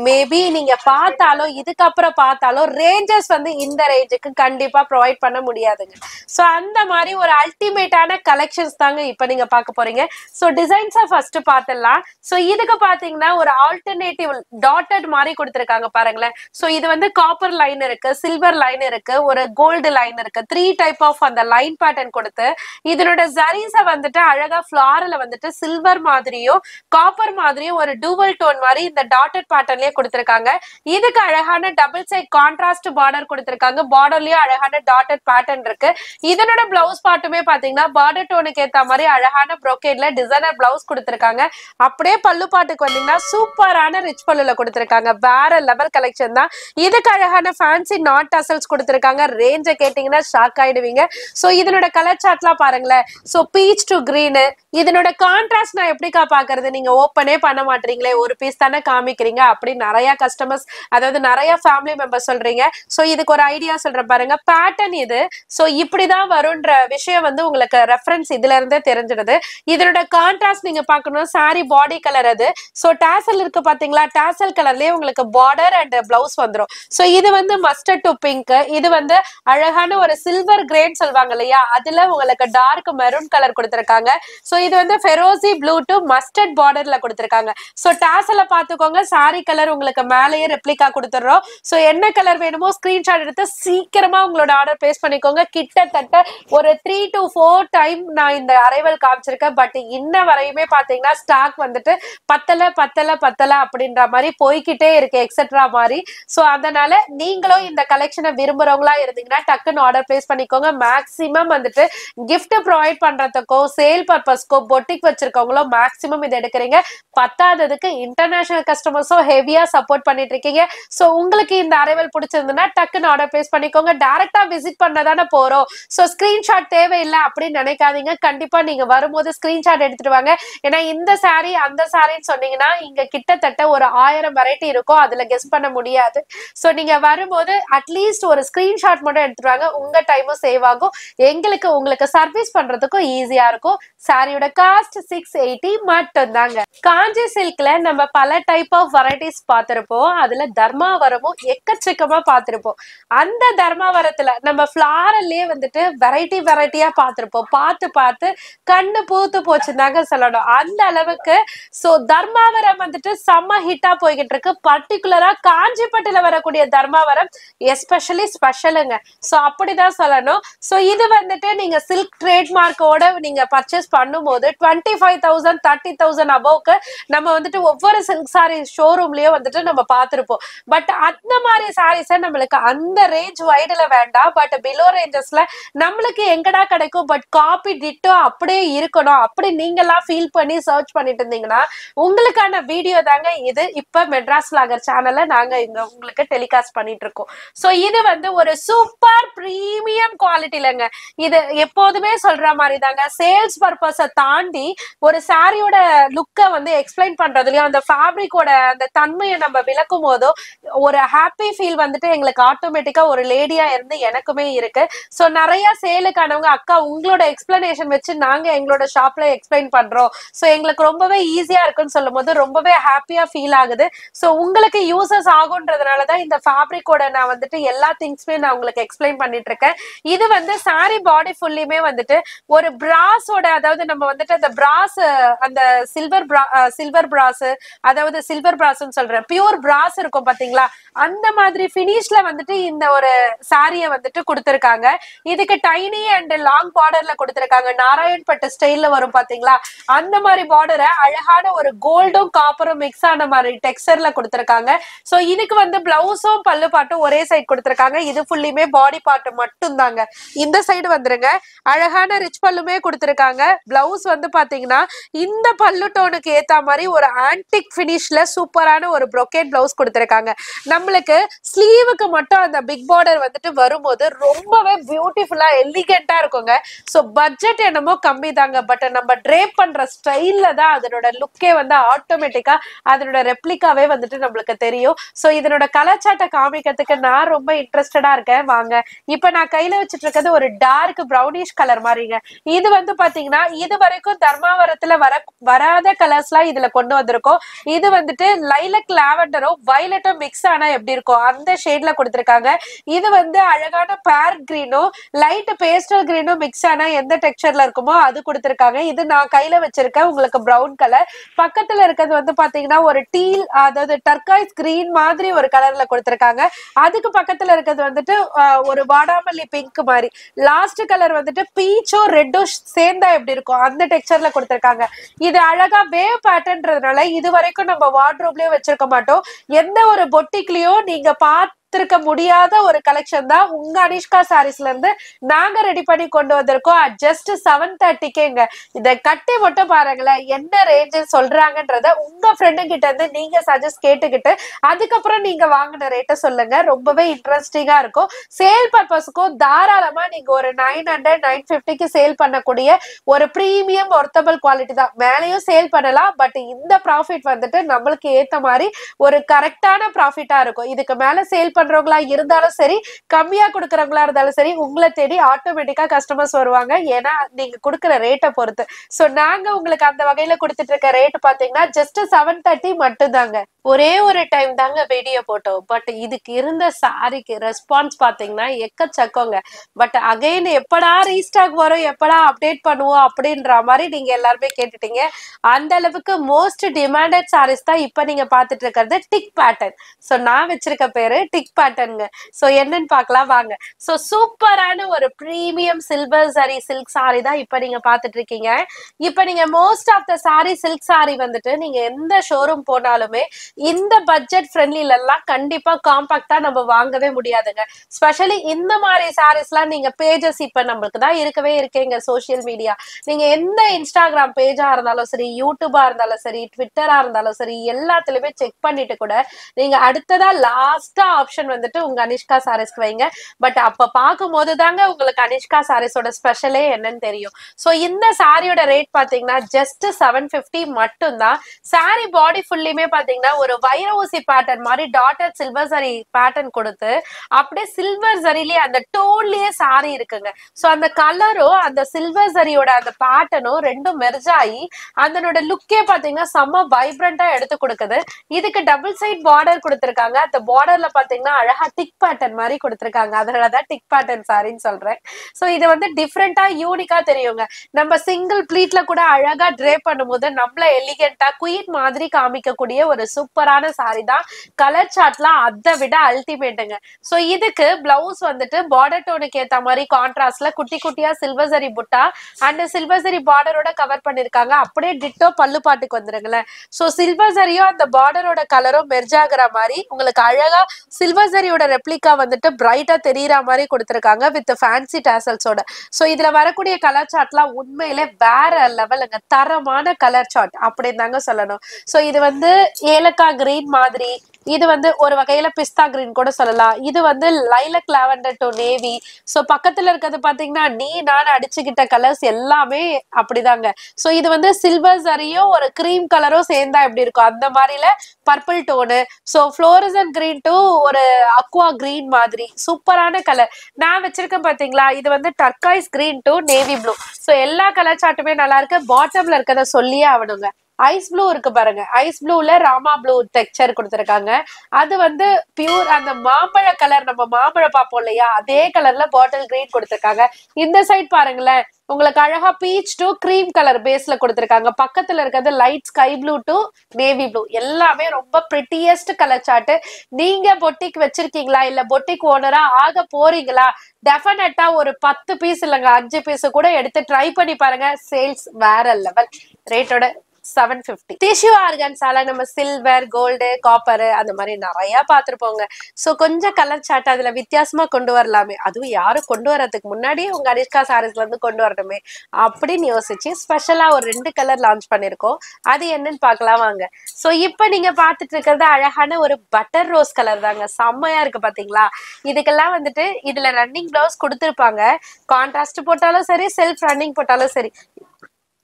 மேபி நீங்க பார்த்தாலும் இதுக்கப்புறம் பார்த்தாலும் ரேஞ்சஸ் வந்து இந்த ரேஞ்சுக்கு கண்டிப்பா ப்ரொவைட் பண்ண முடியாதுங்க. சோ அந்த மாதிரி ஒரு அல்டிமேட்டான கலெக்ஷன்ஸ் தாங்க இப்ப நீங்க பார்க்க போறீங்க. சோ டிசைன்ஸை ஃபர்ஸ்ட் பார்த்துடலாம். சோ இதுக்கு பாத்தீங்கன்னா ஒரு ஆல்டர்னேட்டிவ் டாட்டட் மாதிரி கொடுத்திருக்காங்க பாருங்களேன். சோ இது வந்து காப்பர் லைன் இருக்கு, சில்வர் லைன் இருக்கு, ஒரு கோல்டு லைன் இருக்கு. 3 டைப் ஆஃப் அந்த லைன் பேட்டர்ன் கொடுத்து இதனோட ஜரீஸை வந்துட்டு அழகா ஃபிளார்ல வந்துட்டு சில்வர் மாதிரியும் காப்பர் மாதிரியும் ஒரு டூவல் டோன் மாதிரி இந்த டாட்டட் பேட்டர்ன்லயே கொடுத்திருக்காங்க. இதுக்கு அழகான டபுள் சைட் கான்ட்ராஸ்ட் பார்டர் கொடுத்திருக்காங்க. பார்டர்லயும் அழகான டாட்டட் பேட்டர்ன் இருக்கு. இதனோட பிளவுஸ் பாட்டுமே பாத்தீங்கன்னா பார்டர் டோனுக்கு ஏத்த மாதிரி அழகான brocade டிசைனர் பிளவுஸ் கொடுத்திருக்காங்க. அப்படியே பல்லு பாட்டுக்கு வந்தீங்கன்னா சூப்பரான ரிச் பல்லுல கொடுத்திருக்காங்க. வேற லெவல் கலெக்ஷன் தான். இதுக்கு அழகான ஃபேன்சி நாட் டசல்ஸ் கொடுத்திருக்காங்க. ரேஞ்ச கேட்டீங்கன்னா ஷாக் ஆயிடுவீங்க. சோ இதனோட கலர் சார்ட்லாம் பாருங்களேன். சோ பீச் டு கிரீன், இதனோட கான்ட்ராஸ்ட் நான் எப்படிக்கா பாக்குறது, நீங்க ஓப்பனே பண்ண மாட்டீங்களே, ஒரு பீஸ் தானே காமிக்கிறீங்க அப்படி நிறைய கஸ்டமர்ஸ், அதாவது நிறைய ஃபேமிலி மெம்பர்ஸ் சொல்றீங்க. சோ இதுக்கு ஒரு ஐடியா சொல்றேன் பாருங்க. பேட்டர்ன் இது. சோ இப்படிதான் வரும்ன்ற விஷயம் வந்து உங்களுக்கு ரெஃபரன்ஸ் இதுல இருந்தே தெரிஞ்சிடுது. இதனோட கான்ட்ராஸ்ட் நீங்க பாக்கணும். சாரி பாடி கலர் அது. சோ டாசல் இருக்கு பாத்தீங்களா, டாசல் கலர்லயே உங்களுக்கு பார்டர் அண்ட் பிளவுஸ் வந்துரும். சோ இது வந்து மஸ்டர்ட் டு பிங்க், இது வந்து அழகான ஒரு சில்வர் கிரேன் சொல்வாங்க இல்லையா, அதுல உங்களுக்கு டார்க் மெரூன் கலர் கொடுத்திருக்காங்க. சோ இது வந்து ஃபெரோசி ப்ளூ டு மஸ்டர்ட் பார்டர்ல கொடுத்திருக்காங்க. சோ டாசல பாத்துக்கோங்க. சாரி கலர் உங்களுக்கு மேலேயே ரெப்ளிகா கொடுத்துறோம். சோ என்ன கலர் வேணுமோ ஸ்கிரீன்ஷாட் எடுத்து சீக்கிரமா உங்களோட ஆர்டர் பிளேஸ் பண்ணிக்கோங்க. கிட்டத்தட்ட ஒரு 3 to 4 டைம் நான் இந்த அரைவல் காமிச்சிருக்கேன். பட் இன்ன வரையுமே பாத்தீங்கன்னா ஸ்டாக் வந்துட்டு பத்தல அப்படின்ற மாதிரி போய்கிட்டே இருக்கு, எக்ஸெட்ரா மாதிரி. சோ அதனால நீங்களும் இந்த கலெக்ஷனை விரும்புறவங்களா இருந்தீங்கன்னா டக்குன்னு ஆர்டர் பிளேஸ் பண்ணிக்கோங்க. மேக்சிமம் வந்துட்டு கிஃப்ட் ப்ரொவைட் பண்றதுக்கோ சேல் பர்பஸ்க்கோ பொட்டிக் வச்சிருக்கவங்களோ மேக்சிமம் இது எடுக்கிறீங்க. பத்தாத பத்தாததுக்கு இன்டர்நேஷனல் கஸ்டமர்ஸும் ஹெவியா சப்போர்ட் பண்ணிட்டு இருக்கீங்க. சோ உங்களுக்கு இந்த அரைவல் பிடிச்சிருந்ததுன்னா டக்குன்னு ஆர்டர் பிளேஸ் பண்ணிக்கோங்க. டைரக்டா விசிட் பண்ணதானே போறோம். சோ ஸ்கிரீன்ஷாட் தேவையில்லை அப்படின்னு நினைக்காதீங்க. கண்டிப்பா நீங்க வரும்போது ஸ்கிரீன்ஷாட் எடுத்துட்டு வாங்க. ஏன்னா இந்த சாரி அந்த சாரின்னு சொன்னீங்கன்னா இங்க கிட்டத்தட்ட ஒரு 1000 வெரைட்டி இருக்கும், அதுல கெஸ் பண்ண முடியாது. சோ நீங்க வரும்போது அட்லீஸ்ட் ஒரு ஸ்கிரீன்ஷாட் மட்டும் எடுத்துட்டு வாங்க. உங்க டைமும் சேவ் ஆகும், எங்களுக்கு உங்களுக்கு சர்வீஸ் பண்றதுக்கும் ஈஸியா இருக்கும். சாரியோட காஸ்ட் 680 மட்டும் தாங்க. காஞ்சி சில்க்ல நம்ம பல டைப் ஆஃப் வெரைட்டிஸ் பார்த்திருப்போம். அதுல தர்மாவரமும் எக்கச்சக்கமா பார்த்திருப்போம். அந்த தர்மாவரத்துல நம்ம ஃபிளாரல்லே வந்துட்டு வெரைட்டியா பார்த்திருப்போம். பார்த்து கண்ணு பூத்து போச்சுதாங்க சொல்லணும். அந்த அளவுக்கு சோ தர்மாவரம் வந்துட்டு செம்ம ஹிட்டா போய்கிட்டு இருக்கு. பர்டிகுலரா காஞ்சிபட்டுல வரக்கூடிய தர்மாவரம் எஸ்பெஷலி ஸ்பெஷலுங்க. சோ அப்படிதான் சொல்லணும். சோ இது வந்துட்டு நீங்க சில்க் ட்ரேட்மார்க்கோட நீங்க பர்ச்சேஸ் பண்ணும்போது 25,000 30,000 அபோவ்க்கு நம்ம வந்துட்டு ஒவ்வொரு சில்க் சாரி ஷோரூம்லயும் வந்துட்டு நம்ம பார்த்திருப்போம். பட் அந்த மாதிரி சாரீஸை நம்மளுக்கு அந்த ரேஞ்ச் வைடுல வேண்டாம், பட் பிலோ ரேஞ்சஸ்ல நம்மளுக்கு எங்கடா கிடைக்கும், பட் காப்பி டிட்டோ அப்படியே இருக்கணும் அப்படி நீங்கெல்லாம் ஃபீல் பண்ணி சர்ச் பண்ணிட்டு இருந்தீங்கன்னா உங்களுக்கான வீடியோ தாங்க இது. இப்ப மெட்ராஸ் வ்ளாகர் சேனல்ல நாங்க இங்க உங்களுக்கு டெலிகாஸ்ட் பண்ணிட்டு இருக்கோம். சோ இது வந்து ஒரு சூப்பர் பிரீமியம் குவாலிட்டிலங்க. இது எப்போதுமே சொல்ற மாதிரி தாங்க, சேல்ஸ் பர்பஸை தாண்டி ஒரு சாரியோட லுக்கை வந்து எக்ஸ்பிளைன் பண்றதுலயும் அந்த ஃபேப்ரிக்கோட அந்த தன்மையை நம்ம விளக்கும் போதோ ஒரு ஹாப்பி ஃபீல் வந்துட்டு எங்களுக்கு ஆட்டோமேட்டிக்கா ஒரு லேடியா இருந்து எனக்குமே இருக்கு. சோ நிறைய சேலுக்கானவங்க அக்கா உங்களோட எக்ஸ்பிளனேஷன் வச்சு நாங்க எங்களோட ஷாப்ல எக்ஸ்பிளைன் பண்றோம், சோ எங்களுக்கு ரொம்பவே ஈஸியா இருக்குன்னு சொல்லும் போது ரொம்பவே ஹாப்பியா ஃபீல் ஆகுது. சோ உங்களுக்கு யூசஸ் ஆகுன்றதுனாலதான் இந்த ஃபேப்ரிக்கோட நான் வந்துட்டு எல்லா திங்ஸுமே நான் உங்களுக்கு எக்ஸ்பிளைன் பண்ணிட்டு இருக்கேன். இது வந்து சாரி பாடி ஃபுல்லியுமே வந்துட்டு ஒரு பிராஸோட, அதாவது நம்ம வந்துட்டு அந்த பிராஸ், அந்த சில்வர் பிராஸ், அதாவது சில்வர் பிராஸ்ன்னு சொல்றேன், பியூர் பிராஸ் இருக்கும் பாத்தீங்களா, அந்த மாதிரி பினிஷ்ல வந்துட்டு இந்த ஒரு சாரிய வந்துட்டு கொடுத்திருக்காங்க. இதுக்கு டைனி அண்ட் லாங் பார்டர்ல கொடுத்திருக்காங்க. நாராயண் பட்டு ஸ்டைல்ல வரும் பாத்தீங்களா, அந்த மாதிரி பார்டரை அழகான ஒரு கோல்டும் காப்பரும் மிக்ஸ் ஆன மாதிரி டெக்ஸ்டர்ல கொடுத்திருக்காங்க. சோ இதுக்கு வந்து பிளவுஸும் பல்லு பாட்டும் ஒரே சைட் கொடுத்திருக்காங்க. இது ஃபுல்லியுமே பாடி பார்ட் மட்டும் தாங்க. இந்த சைடு வந்துருங்க, அழகான ரிச் பல்லுமே கொடுத்திருக்காங்க. பிளவுஸ் வந்து பாத்தீங்கன்னா இந்த பல்லு டோனுக்கு ஏத்த மாதிரி ஒரு ஆன்டிக் பினிஷ்ல சூப்பரான ஒரு ப்ரோகேட் பிளவுஸ் கொடுத்திருக்காங்க. நம்மளுக்கு ஸ்லீவுக்கு மட்டும் அந்த பிக் பார்டர் வந்துட்டு வரும்போது ரொம்பவே பியூட்டிஃபுல்லா எலிகென்ட்டா இருக்குங்க. சோ பட்ஜெட் என்னமோ கம்மி தாங்க, பட் நம்ம ட்ரேப் பண்ற ஸ்டைல்ல தான் அதனோட லுக்கே வந்து ஆட்டோமேட்டிக்கா அதனோட ரெப்ளிகாவே வந்துட்டு நம்மளுக்கு தெரியும். சோ இதனோட கலச்சாட்டை காமிக்கிறதுக்கு நான் ரொம்ப இன்ட்ரெஸ்டடா இருக்கேன். வாங்க, இப்ப நான் கையில வச்சிட்டு இருக்கிறது ஒரு டார்க் ப்ரௌனிஷ் கலர் மாதிரிங்க. இது வந்து பாத்தீங்கன்னா இது வரைக்கும் தர்மாவரத்துல வராத கலர்ஸ்லாம் இதுல கொண்டு வந்திருக்கோம். இது வந்துட்டு லைலக் லாவெண்டரும் வயலட்டும் மிக்ஸ் ஆனா எப்படி இருக்கும் அந்த ஷேட்ல கொடுத்திருக்காங்க. இது வந்து அழகான பேரட் கிரீனும் லைட் பேஸ்டல் கிரீனும் மிக்ஸ் ஆனா எந்த டெக்ஸ்சர்ல இருக்குமோ அது கொடுத்திருக்காங்க. இது நான் கையில வச்சிருக்கேன் உங்களுக்கு பிரவுன் கலர். பக்கத்துல இருக்கிறது வந்து பாத்தீங்கன்னா ஒரு டீல், அதாவது டர்காய்ஸ் கிரீன் மாதிரி ஒரு கலர்ல கொடுத்திருக்காங்க. அதுக்கு பக்கத்துல இருக்கிறது வந்துட்டு ஒரு வாடாமல்லி பிங்க் மாதிரி. லாஸ்ட் கலர் வந்துட்டு பீச்சும் ரெட்டும் சேர்ந்தா எப்படி இருக்கும் அந்த டெக்ஸ்சர்ல கொடுத்திருக்காங்க. இது அழகா வேவ் பேட்டர்ன்றதுனால இது வரைக்கும் நம்ம வார்ட்ரோப்லயே வச்சிருக்க மாட்டோம். எந்த ஒரு பொட்டிக்லயும் நீங்க பார்த்திருக்க முடியாத ஒரு கலெக்ஷன் தான் உங்க அனிஷ்கா சாரீஸ்ல இருந்து நாங்க ரெடி பண்ணி கொண்டு வந்திருக்கோம். ஜஸ்ட் 730ங்க. இதை கட்டி மட்டும் பாருங்களேன் என்ன ரேஞ்ச் சொல்றாங்கன்றத உங்க ஃப்ரெண்டு கிட்ட இருந்து நீங்க சஜஸ்ட் கேட்டுக்கிட்டு அதுக்கப்புறம் நீங்க வாங்கின ரேட்டை சொல்லுங்க. ரொம்பவே இன்ட்ரெஸ்டிங்கா இருக்கும். சேல் பர்பஸ்க்கும் தாராளமா நீங்க ஒரு 900 950க்கு சேல் பண்ணக்கூடிய ஒரு பிரீமியம் ஒர்த்தபிள் குவாலிட்டி தான். மேலேயும் சேல் பண்ணலாம், பட் இந்த ப்ராஃபிட் வந்துட்டு நம்மளுக்கு ஏத்த மாதிரி ஒரு கரெக்டான ப்ராஃபிட்டா இருக்கும். இதுக்கு மேல சேல் பண்றவங்களா இருந்தாலும் சரி, கம்மியா கொடுக்கறவங்களா இருந்தாலும் சரி, உங்களை தேடி ஆட்டோமேட்டிக்கா கஸ்டமர்ஸ் வருவாங்க. ஏன்னா நீங்க கொடுக்குற ரேட்டை பொறுத்து. சோ நாங்க உங்களுக்கு அந்த வகையில கொடுத்துட்டு இருக்க ரேட் பாத்தீங்கன்னா ஜஸ்ட் 730 மட்டும் தாங்க. ஒரே ஒரு டைம் தாங்க வீடியோ போட்டோம், பட் இதுக்கு இருந்த சாரிக்கு ரெஸ்பான்ஸ் பாத்தீங்கன்னா எக்கச்சக்கங்க. பட் அகைன் எப்படா ரீஸ்டாக் வரும், எப்படா அப்டேட் பண்ணுவோம் அப்படின்ற மாதிரி நீங்க எல்லாருமே கேட்டுட்டீங்க. அந்த அளவுக்கு மோஸ்ட் டிமாண்டட் சாரீஸ் தான் இப்ப நீங்க பாத்துட்டு இருக்கிறது டிக் பேட்டர்ன். சோ நான் வச்சிருக்க பேரு டிக் டிக் பேட்டர்னுங்க. சோ என்னன்னு பார்க்கலாம் வாங்க. சோ சூப்பரான ஒரு பிரீமியம் சில்வர் சரி சில்க் சாரி தான் இப்ப நீங்க பாத்துட்டு இருக்கீங்க. இப்ப நீங்க most of the sari silk sari வந்துட்டு நீங்க எந்த ஷோரூம் போனாலுமே இந்த பட்ஜெட் ஃப்ரெண்ட்லில எல்லாம் கண்டிப்பா காம்பாக்டா நம்ம வாங்கவே முடியாதுங்க. ஸ்பெஷலி இந்த மாதிரி சாரீஸ்லாம் நீங்க பேஜஸ் இப்ப நம்மளுக்கு தான் இருக்கவே இருக்கேங்க சோசியல் மீடியா. நீங்க எந்த இன்ஸ்டாகிராம் பேஜா இருந்தாலும் சரி, யூடியூபா இருந்தாலும் சரி, ட்விட்டரா இருந்தாலும் சரி, எல்லாத்துலயுமே செக் பண்ணிட்டு கூட நீங்க அடுத்ததா லாஸ்டா ஆப்ஷன் வந்துட்டு உங்க அனிஷ்கா சாரீஸ்க்கு வைங்க. பட் அப்ப பார்க்கும்போது தாங்க உங்களுக்கு அனிஷ்கா சாரீஸோட ஸ்பெஷலே என்னன்னு தெரியும். சோ இந்த சாரியோட ரேட் பாத்தீங்கன்னா ஜஸ்ட் 750 மட்டும் தான். சாரி பாடி ஃபுல்லியுமே பாத்தீங்கன்னா ஒரு வைர ஊசி பேட்டர்ன் மாதிரி டாட்டட் சில்வர் சரி பேட்டர்ன் கொடுத்து அப்படியே சில்வர் சரிலயே அந்த டோன்லயே சாரி இருக்குங்க. சோ அந்த கலரும் அந்த சில்வர் சரியோட அந்த பேட்டர்னும் ரெண்டும் மெர்ஜ் ஆகி அதனோட லுக்கே பாத்தீங்கன்னா செம்ம வைப்ரண்டா எடுத்து கொடுக்குது. இதுக்கு டபுள் சைட் பார்டர் கொடுத்திருக்காங்க. அந்த பார்டர்ல பாத்தீங்கன்னா அழகா டிக் பேட்டர்ன் மாதிரி கொடுத்திருக்காங்க. அதனாலதான் டிக் பேட்டர்ன் சாரின்னு சொல்றேன். சோ இது வந்து டிஃப்ரெண்டா யூனிக்கா தெரியுங்க. நம்ம சிங்கிள் ப்ளீட்ல கூட அழகா ட்ரே பண்ணும்போது நம்மள எலிகென்டா குயின் மாதிரி காமிக்கக்கூடிய ஒரு சூப்பரான சாரி தான். கலர் சார்ட்லாம் அதை விட அல்டிமேட்டுங்க. சோ இதுக்கு பிளவுஸ் வந்துட்டு பார்டர் டோனுக்கு ஏத்த மாதிரி கான்ட்ராஸ்ட்ல குட்டி குட்டியா சில்வர் சரி புட்டா அண்ட் சில்வர் சரி பார்டரோட கவர் பண்ணிருக்காங்க. அப்படியே டிட்டோ பல்லு பாட்டுக்கு வந்துருங்களேன். சோ சில்வர் சரியும் அந்த பார்டரோட கலரும் மெர்ஜ் ஆகுற மாதிரி உங்களுக்கு அழகா சில்வர் சரியோட ரெப்ளிகா வந்துட்டு பிரைட்டா தெரியற மாதிரி கொடுத்திருக்காங்க வித் ஃபேன்சி டாசல்ஸோட. சோ இதுல வரக்கூடிய கலர் சார்ட்லாம் உண்மையிலே வேற லெவலுங்க. தரமான கலர் சார்ட் அப்படின்னு தாங்க சொல்லணும். சோ இது வந்து ஏலக்காய் கிரீன் மாதிரி, இது வந்து ஒரு வகையில பிஸ்தா கிரீன் கூட சொல்லலாம். இது வந்து லைலக் லாவெண்டர் டு நேவி. சோ பக்கத்துல இருக்கிறது பாத்தீங்கன்னா நீ நான் அடிச்சுக்கிட்ட கலர்ஸ் எல்லாமே அப்படிதாங்க. சோ இது வந்து சில்வர் சரியும் ஒரு கிரீம் கலரும் சேர்ந்தா எப்படி இருக்கும் அந்த மாதிரில purple tone. So fluorescent green to ஒரு அக்வா கிரீன் மாதிரி சூப்பரான கலர் நான் வச்சிருக்கேன் பாத்தீங்களா. இது வந்து turquoise green to navy blue. So எல்லா கலர் சார்ட்டுமே நல்லா இருக்கு. பாட்டம்ல இருக்கத சொல்லியே ஆகணுங்க. ஐஸ் ப்ளூ இருக்கு பாருங்க. ஐஸ் ப்ளூல ராமா ப்ளூ டெக்ஸ்சர் கொடுத்திருக்காங்க. அது வந்து பியூர் அந்த மாம்பழ கலர், நம்ம மாம்பழம் பார்ப்போம் இல்லையா, அதே கலர்ல பாட்டில் கிரீன் கொடுத்திருக்காங்க. இந்த சைட் பாருங்களேன், உங்களுக்கு அழகா பீச் டு கிரீம் கலர் பேஸ்ல கொடுத்திருக்காங்க. பக்கத்துல இருக்கிறது light sky blue to navy blue. எல்லாமே ரொம்ப பிரிட்டியஸ்ட் கலர் சார்ட். நீங்க பொட்டிக் வச்சிருக்கீங்களா இல்ல பொட்டிக் ஓனரா ஆக போறீங்களா, டெஃபினட்டா ஒரு 10 பீஸ் இல்லைங்க 5 பீஸ் கூட எடுத்து ட்ரை பண்ணி பாருங்க. சேல்ஸ் வேற லெவல். ரேட்டோட 750. டிஷ்யூ ஆர்கன்ஸால நம்ம சில்வர், கோல்டு, காப்பர் அந்த மாதிரி நிறைய பார்த்திருப்போங்க. சோ கொஞ்சம் கலர் சார்ட் அதுல வித்தியாசமா கொண்டு வரலாமே, அதுவும் யாரும் கொண்டு வரதுக்கு முன்னாடி உங்க அனிஷ்கா சாரீஸ்ல இருந்து கொண்டு வரணுமே அப்படின்னு யோசிச்சு ஸ்பெஷலா ஒரு 2 கலர் லான்ச் பண்ணிருக்கோம். அது என்னன்னு பார்க்கலாம் வாங்க. சோ இப்ப நீங்க பாத்துட்டு இருக்கிறது அழகான ஒரு பட்டர் ரோஸ் கலர் தாங்க. செம்மையா இருக்கு பாத்தீங்களா. இதுக்கெல்லாம் வந்துட்டு இதுல ரன்னிங் பிளவுஸ் கொடுத்திருப்பாங்க. கான்ட்ராஸ்ட் போட்டாலும் சரி, செல்ஃப் ரன்னிங் போட்டாலும் சரி.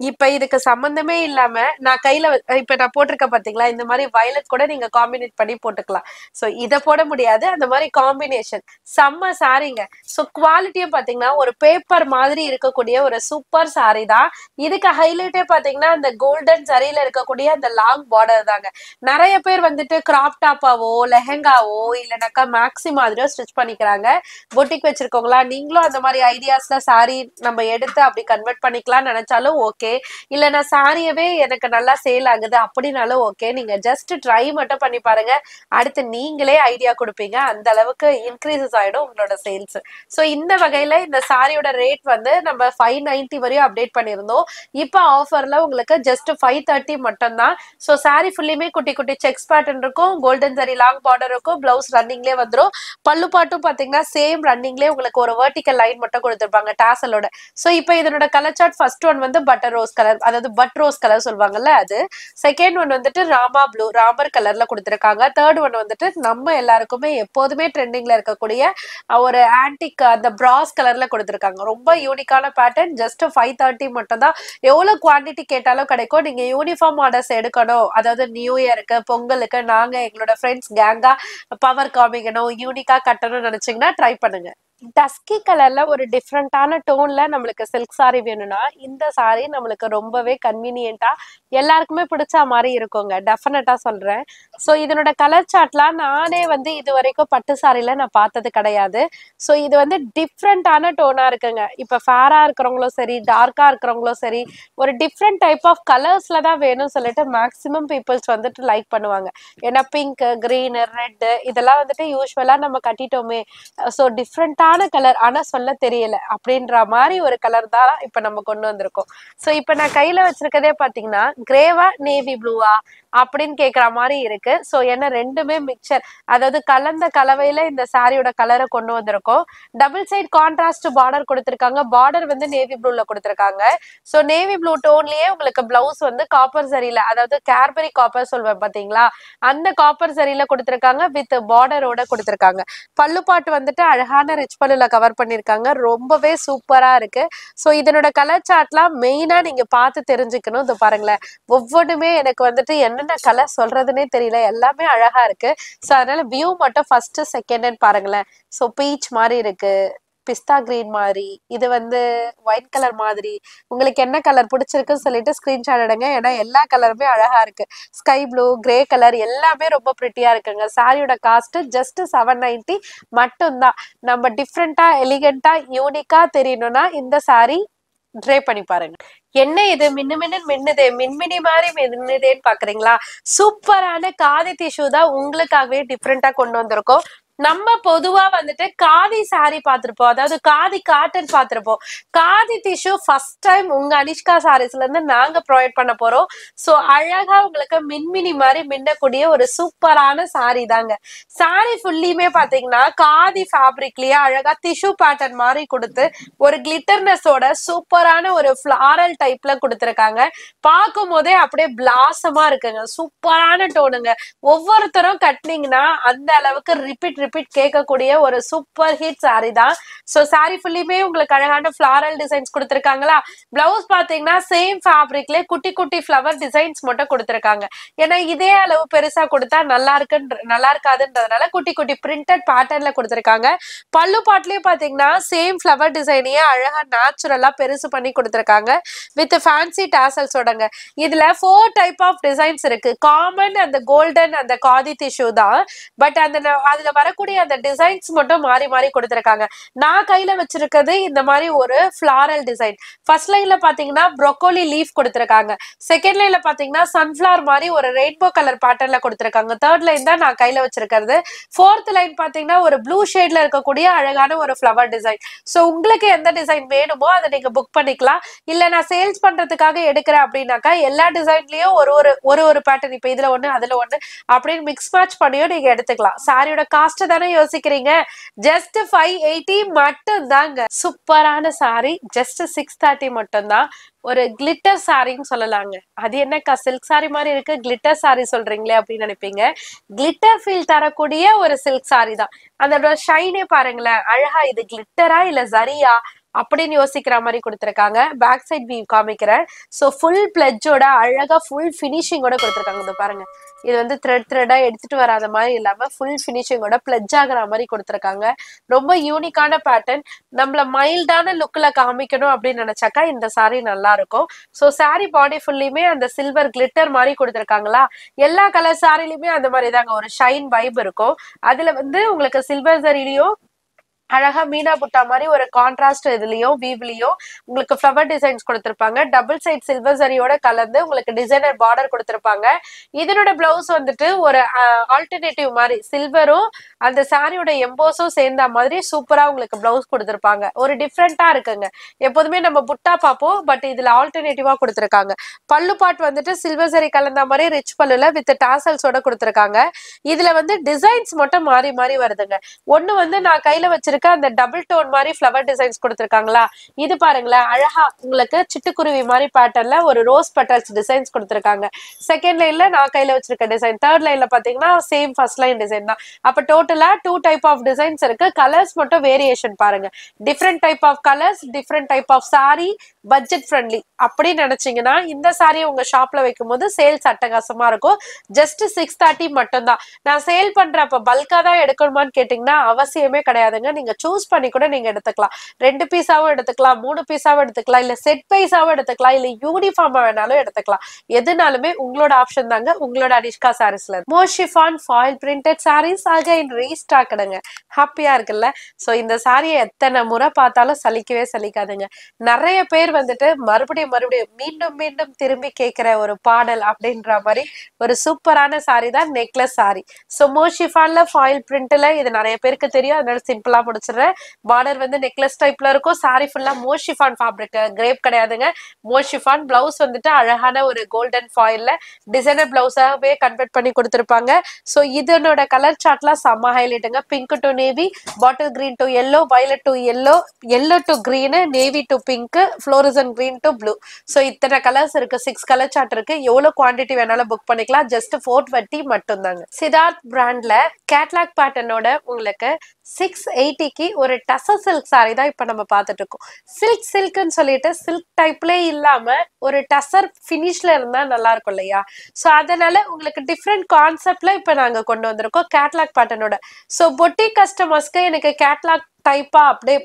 இப்ப இதுக்கு சம்பந்தமே இல்லாம நான் கையில இப்ப நான் போட்டிருக்க பாத்தீங்களா, இந்த மாதிரி வயலட் கூட நீங்க காம்பினேட் பண்ணி போட்டுக்கலாம். சோ இத போட முடியாது, அந்த மாதிரி காம்பினேஷன் செம்ம சாரிங்க. சோ குவாலிட்டியும் பாத்தீங்கன்னா ஒரு பேப்பர் மாதிரி இருக்கக்கூடிய ஒரு சூப்பர் சாரி தான். இதுக்கு ஹைலைட்டே பாத்தீங்கன்னா அந்த கோல்டன் சரியில இருக்கக்கூடிய அந்த லாங் பார்டர் தாங்க. நிறைய பேர் வந்துட்டு கிராப் டாப்பாவோ லெஹெங்காவோ இல்லைனாக்கா மேக்ஸி மாதிரியோ ஸ்டிச் பண்ணிக்கிறாங்க. பொட்டிக் வச்சிருக்கோங்களா, நீங்களும் அந்த மாதிரி ஐடியாஸ்ல சாரி நம்ம எடுத்து அப்படி கன்வெர்ட் பண்ணிக்கலாம் நினைச்சாலும் ஓகே. இல்ல நான் சாரியவே எனக்கு நல்லா சேல் ஆகுது அப்படின்னாலும் ஓகே. நீங்க ஜஸ்ட் ட்ரை மட்டும் பண்ணி பாருங்க. அடுத்து நீங்களே ஐடியா கொடுப்பீங்க. அந்த அளவுக்கு இன்க்ரீசஸ் ஆயிடும் உங்களோட சேல்ஸ். சோ இந்த வகையில இந்த சாரியோட ரேட் வந்து நம்ம 590 வரையும் அப்டேட் பண்ணியிருந்தோம். இப்ப ஆஃபர்ல உங்களுக்கு ஜஸ்ட் 530 மட்டும் தான். சோ சாரி ஃபுல்லியுமே குட்டி குட்டி செக்ஸ் பேட்டர்ன் இருக்கும். கோல்டன் ஜரி லாங் பார்டர் இருக்கும். பிளவுஸ் ரன்னிங்லேயே வந்துடும். பல்லு பாட்டும் பாத்தீங்கன்னா சேம் ரன்னிங்லேயே உங்களுக்கு ஒரு வெர்டிக்கல் லைன் மட்டும் கொடுத்திருப்பாங்க டாசலோட. சோ இப்ப இதனோட கலர் சார்ட் ஃபர்ஸ்ட் ஒன் வந்து பட்டர் ரோஸ் கலர், அதாவது பட் ரோஸ் கலர் சொல்லுவாங்கல்ல அது. செகண்ட் ஒன் வந்துட்டு ராமா ப்ளூ ராமர் கலர்ல கொடுத்திருக்காங்க. தேர்ட் ஒன் வந்துட்டு நம்ம எல்லாருக்குமே எப்போதுமே ட்ரெண்டிங்ல இருக்கக்கூடிய ஒரு ஆன்டிக் அந்த பிராஸ் கலர்ல கொடுத்திருக்காங்க. ரொம்ப யூனிக்கான பேட்டர்ன். ஜஸ்ட் 530 மட்டும் தான். எவ்வளவு குவான்டிட்டி கேட்டாலும் கிடைக்கும். நீங்க யூனிஃபார்ம் ஆர்டர்ஸ் எடுக்கணும், அதாவது நியூ இயருக்கு பொங்கலுக்கு நாங்க எங்களோட ஃப்ரெண்ட்ஸ் கேங்கா பவர் காமிக்கணும், யூனிக்கா கட்டணும்னு நினைச்சீங்கன்னா ட்ரை பண்ணுங்க. டஸ்கி கலர்ல ஒரு டிஃப்ரெண்டான டோன்ல நம்மளுக்கு சில்க் சாரி வேணும்னா இந்த சாரி நம்மளுக்கு ரொம்பவே கன்வீனியன்ட்டா எல்லாருக்குமே பிடிச்ச மாதிரி இருக்குங்க. டெஃபினட்டா சொல்றேன். ஸோ இதனோட கலர் சார்ட்லாம் நானே வந்து இது வரைக்கும் பட்டு சாரில நான் பார்த்தது கிடையாது. ஸோ இது வந்து டிஃப்ரெண்டான டோனா இருக்குங்க. இப்ப ஃபேரா இருக்கிறவங்களும் சரி, டார்க்கா இருக்கிறவங்களும் சரி, ஒரு டிஃப்ரெண்ட் டைப் ஆஃப் கலர்ஸ்ல தான் வேணும்னு சொல்லிட்டு மேக்சிமம் பீப்புள்ஸ் வந்துட்டு லைக் பண்ணுவாங்க. ஏன்னா பிங்க், கிரீன், ரெட் இதெல்லாம் வந்துட்டு யூஸ்வலா நம்ம கட்டிட்டோமே, ஸோ டிஃப்ரெண்டான கலர் ஆனா சொல்ல தெரியல அப்படின்ற மாதிரி ஒரு கலர் தான் இப்ப நம்ம கொண்டு வந்திருக்கோம். ஸோ இப்ப நான் கையில வச்சிருக்கதே பாத்தீங்கன்னா கிரேவா நேவி ப்ளூவா அப்படின்னு கேக்குற மாதிரி இருக்கு. ஸோ என்ன ரெண்டுமே மிக்சர், அதாவது கலந்த கலவையில இந்த சாரியோட கலரை கொண்டு வந்திருக்கோம். டபுள் சைட் கான்ட்ராஸ்ட் பார்டர் கொடுத்திருக்காங்க. பார்டர் வந்து நேவி ப்ளூல கொடுத்திருக்காங்க. ஸோ நேவி ப்ளூ டோன்லயே உங்களுக்கு பிளவுஸ் வந்து காப்பர் சரியில, அதாவது கேர்பரி காப்பர் சொல்வேன் பாத்தீங்களா, அந்த காப்பர் சரியில கொடுத்திருக்காங்க. வித் பார்டரோட கொடுத்திருக்காங்க. பல்லு பாட்டு வந்துட்டு அழகான ரிச் பல்லுல கவர் பண்ணிருக்காங்க. ரொம்பவே சூப்பரா இருக்கு. ஸோ இதனோட கலர் சார்ட்லாம் மெயினா நீங்க பார்த்து தெரிஞ்சுக்கணும். இது பாருங்களேன், ஒவ்வொன்றுமே எனக்கு வந்துட்டு என்னென்ன கலர் சொல்றதுன்னே தெரியல, எல்லாமே அழகா இருக்கு. ஸோ அதனால வியூ மட்டும் ஃபர்ஸ்ட் செகண்ட் பாருங்களேன். ஸோ பீச் மாதிரி இருக்கு, பிஸ்தா கிரீன் மாதிரி, இது வந்து ஒயிட் கலர் மாதிரி. உங்களுக்கு என்ன கலர் பிடிச்சிருக்குன்னு சொல்லிட்டு ஸ்கிரீன்ஷாட் எடுங்க. ஏன்னா எல்லா கலருமே அழகா இருக்கு. ஸ்கை ப்ளூ, கிரே கலர் எல்லாமே ரொம்ப பிரிட்டியா இருக்குங்க. சாரியோட காஸ்ட் ஜஸ்ட் 790 மட்டும்தான். நம்ம டிஃப்ரெண்டா, எலிகென்ட்டா, யூனிக்கா தெரியணும்னா இந்த சாரி ட்ரை பண்ணி பாருங்க. என்ன இது மின்னு மின்னு மின்னுதே, மின்மினி மாதிரி மின்னுதேன்னு பாக்குறீங்களா? சூப்பரான காதி டிஷ்யூ தான் உங்களுக்காகவே டிஃப்ரெண்டா கொண்டு வந்திருக்கோம். நம்ம பொதுவா வந்துட்டு காதி சாரி பார்த்திருப்போம், அதாவது காதி காட்டன் பார்த்திருப்போம். காதி டிஷ்யூ ஃபர்ஸ்ட் டைம் உங்க அனிஷ்கா சாரீஸ்ல இருந்து நாங்க ப்ரொவைட் பண்ண போறோம். சோ அழகா உங்களுக்கு மின்மினி மாதிரி மின்னக்கூடிய ஒரு சூப்பரான சாரி தாங்க. சாரி ஃபுல்லியுமே பாத்தீங்கன்னா காதி ஃபேப்ரிக்லயே அழகா டிஷ்யூ பேட்டர்ன் மாதிரி கொடுத்து ஒரு கிளிட்டர்னஸோட சூப்பரான ஒரு ஃபிளாரல் டைப்ல கொடுத்திருக்காங்க. பார்க்கும் போதே அப்படியே பிளாசமா இருக்குங்க. சூப்பரான டோனுங்க. ஒவ்வொருத்தரும் கட்டினீங்கன்னா அந்த அளவுக்கு ரிப்பீட் கேட்கக்கூடிய ஒரு சூப்பர் ஹிட் சாரி தான். சோ சாரி ஃபுல்லியுமே உங்களுக்கு அழகான ஃபிளாரல் டிசைன்ஸ் கொடுத்திருக்காங்களா. பிளவுஸ் பாத்தீங்கன்னா சேம் ஃபேப்ரிக்ல குட்டி குட்டி ஃபிளவர் டிசைன்ஸ் மட்டும் கொடுத்திருக்காங்க. ஏன்னா இதே அளவு பெருசா கொடுத்தா நல்லா இருக்காதுன்றதுனால குட்டி குட்டி பிரிண்டட் பேட்டர்ன்ல கொடுத்திருக்காங்க. பல்லு பாட்லயும் பாத்தீங்கன்னா சேம் ஃபிளவர் டிசைனையே அழகா நேச்சுரலா பெருசு பண்ணி கொடுத்திருக்காங்க வித் ஃபேன்சி டாசல்ஸோடங்க. இதுல 4 டைப் ஆஃப் டிசைன்ஸ் இருக்கு. காமன், அந்த கோல்டன், அந்த காதி டிஷ்யூ தான். பட் அந்த அதுல வரக்கூடிய அந்த டிசைன்ஸ் மட்டும் மாறி மாறி கொடுத்திருக்காங்க. நான் கையில வச்சிருக்கிறது இந்த மாதிரி ஒரு ஃபிளாரல் டிசைன். ஃபர்ஸ்ட் லைன்ல பாத்தீங்கன்னா ப்ரோக்கோலி லீஃப் கொடுத்திருக்காங்க. செகண்ட் லைன்ல பாத்தீங்கன்னா சன்ஃபிளவர் மாதிரி ஒரு ரெயின்போ கலர் பேட்டர்ன்ல கொடுத்திருக்காங்க. தேர்ட் லைன் தான் நான் கையில வச்சிருக்கிறது. ஃபோர்த் லைன் பாத்தீங்கன்னா ஒரு ப்ளூ ஷேட்ல இருக்கக்கூடிய அழகான ஒரு ஃபிளவர் டிசைன். சோ உங்களுக்கு எந்த டிசைன் வேணுமோ அதை நீங்க புக் பண்ணிக்கலாம். இல்ல நான் சேல்ஸ் பண்றதுக்காக எடுக்கிறேன் அப்படின்னாக்கா எல்லா டிசைன்லயும் ஒரு பேட்டர்ன், இப்ப இதுல ஒண்ணு அதுல ஒண்ணு அப்படின்னு மிக்ஸ் மேட்ச் பண்ணியும் நீங்க எடுத்துக்கலாம். சாரியோட காஸ்ட் தானே யோசிக்கிறீங்க, ஜஸ்ட் 580 மட்டும் தாங்க. சூப்பரான சாரி ஜஸ்ட் 630 மட்டும் தான். ஒரு கிளிட்டர் சாரின்னு சொல்லலாங்க. அது என்னக்கா சில்க் சாரி மாதிரி இருக்கு, கிளிட்டர் சாரி சொல்றீங்களே அப்படின்னு நினைப்பீங்க. கிளிட்டர் ஃபீல் தரக்கூடிய ஒரு சில்க் சாரி தான். அதோட ஷைனே பாருங்களேன், அழகா இது கிளிட்டரா இல்ல ஜரியா அப்படின்னு யோசிக்கிற மாதிரி கொடுத்திருக்காங்க. பேக் சைட் வியூ காமிக்கிறேன். ஸோ ஃபுல் பிளட்ஜோட அழகா ஃபுல் ஃபினிஷிங்கோட கொடுத்திருக்காங்க. இது பாருங்க, இது வந்து த்ரெட்டா எடுத்துட்டு வராத மாதிரி இல்லாம ஃபுல் ஃபினிஷிங்கோட பிளட்ஜ் ஆகிற மாதிரி கொடுத்திருக்காங்க. ரொம்ப யூனிக்கான பேட்டர்ன். நம்மள மைல்டான லுக்ல காமிக்கணும் அப்படின்னு நினைச்சாக்கா இந்த சாரி நல்லா இருக்கும். ஸோ சாரி பாடி ஃபுல்லியுமே அந்த சில்வர் கிளிட்டர் மாதிரி கொடுத்திருக்காங்களா. எல்லா கலர் சாரிலுமே அந்த மாதிரி தாங்க ஒரு ஷைன் வைப் இருக்கும். அதுல வந்து உங்களுக்கு சில்வர் சரிலையும் அழகா மீனா புட்டா மாதிரி ஒரு கான்ட்ராஸ்ட் இதுலயும் வீவ்லயும் உங்களுக்கு ஃபிளவர் டிசைன்ஸ் கொடுத்திருப்பாங்க. டபுள் சைட் சில்வர் சரியோட கலந்து உங்களுக்கு டிசைனர் பார்டர் கொடுத்திருப்பாங்க. இதனோட பிளவுஸ் வந்துட்டு ஒரு ஆல்டர்னேட்டிவ் மாதிரி சில்வரும் அந்த சாரியோட எம்போஸும் சேர்ந்த மாதிரி சூப்பரா உங்களுக்கு பிளவுஸ் கொடுத்திருப்பாங்க. ஒரு டிஃப்ரெண்டா இருக்குங்க. எப்போதுமே நம்ம புட்டா பார்ப்போம், பட் இதுல ஆல்டர்னேட்டிவா கொடுத்திருக்காங்க. பல்லு பாட் வந்துட்டு சில்வர் சரி கலந்த மாதிரி ரிச் பல்லுல வித் டாசல்ஸோட கொடுத்திருக்காங்க. இதுல வந்து டிசைன்ஸ் மட்டும் மாறி மாறி வருதுங்க. ஒண்ணு வந்து நான் கையில வச்சிருக்க அந்த டபுள் டோன் மாதிரி ஃபிளவர் டிசைன்ஸ் கொடுத்திருக்காங்களா. இது பாருங்களேன், அழகா உங்களுக்கு சிட்டுக்குருவி மாதிரி பேட்டர்ன்ல ஒரு ரோஸ் பெட்டல்ஸ் டிசைன்ஸ் கொடுத்திருக்காங்க. செகண்ட் லைன்ல நான் கையில வச்சிருக்க டிசைன், தேர்ட் லைன்ல பாத்தீங்கன்னா சேம் ஃபர்ஸ்ட் லைன் டிசைன் தான். அப்ப டோட்டலா 2 டைப் ஆஃப் டிசைன்ஸ் இருக்கு. கலர்ஸ் மட்டும் வேரியேஷன் பாருங்க. Different type of colours, different type of sari, budget friendly அப்படின்னு நினைச்சீங்கன்னா இந்த சாரியை உங்க ஷாப்ல வைக்கும் போது சேல்ஸ் அட்டகாசமா இருக்கும். ஜஸ்ட் 630 மட்டும்தான். நான் சேல் பண்றப்ப பல்கா தான் எடுக்கணுமான்னு கேட்டீங்கன்னா அவசியமே கிடையாதுங்க. நீங்க சூஸ் பண்ணி கூட நீங்க எடுத்துக்கலாம். 2 பீஸாவும் எடுத்துக்கலாம், 3 பீஸாவும் எடுத்துக்கலாம், இல்ல செட் பைஸாவும் எடுத்துக்கலாம், இல்ல யூனிஃபார்மா வேணாலும் எடுத்துக்கலாம். எதுனாலுமே உங்களோட ஆப்ஷன் தாங்க. உங்களோட அனிஷ்கா சாரீஸ்ல மோஷிஃபான் ஃபாயில் பிரிண்டட் சாரீஸ் அகைன் ரீஸ்டாக்டுங்க. ஹாப்பியா இருக்குல்ல? சோ இந்த சாரியை எத்தனை முறை பார்த்தாலும் சலிக்கவே சலிக்காதுங்க. நிறைய பேர் வந்துட்டு மறுபடியும் மீண்டும் மீண்டும் திரும்பி கேட்கிற ஒரு பாடல் அப்படின்ற மாதிரி ஒரு சூப்பரான சாரி தான் நெக்லஸ் சாரி. சோ மோஷிஃபான்ல ஃபாயில் பிரிண்ட்ல இது நிறைய பேருக்கு தெரியும், அதனால சிம்பிளா முடிச்சிடுறேன். பார்டர் வந்து நெக்லஸ் டைப்ல இருக்கும். சாரி ஃபுல்லா மோஷிஃபான் ஃபேப்ரிக், கிரேப் கிடையாதுங்க, மோஷிஃபான். பிளவுஸ் வந்துட்டு அழகான ஒரு கோல்டன் ஃபாயில்ல டிசைனர் பிளவுஸாவே கன்வெர்ட் பண்ணி கொடுத்துருப்பாங்க. சோ இதனோட கலர் சார்ட்லாம் செம்ம ஹைலைட்டுங்க. Pink to navy, bottle green to yellow, violet to yellow, yellow to green, navy to pink, fluorescent green to blue. So இத்தனை கலர்ஸ் இருக்கு. 6 கலர் சார்ட் இருக்கு. எவ்வளவு குவான்டிட்டி வேணாலும் புக் பண்ணிக்கலாம். ஜஸ்ட் 420 மட்டும் தாங்க. சித்தார்த் பிராண்ட்ல கேட்லாக் பேட்டர்னோட உங்களுக்கு 680க்கு ஒரு டசர் சில்க் சாரி தான் இப்ப நம்ம பார்த்துட்டு இருக்கோம். சில்க்னு சொல்லிட்டு சில்க் டைப்ல இல்லாம ஒரு டசர் பினிஷ்ல இருந்தா நல்லா இருக்கும் இல்லையா? சோ அதனால உங்களுக்கு டிஃப்ரெண்ட் கான்செப்ட்ல இப்ப நாங்க கொண்டு வந்திருக்கோம் கேட்லாக் பேட்டர்னோட. சோ பொட்டிக் கஸ்டமர்ஸ்க்கு எனக்கு கேட்லாக் டைப்பா அப்படியே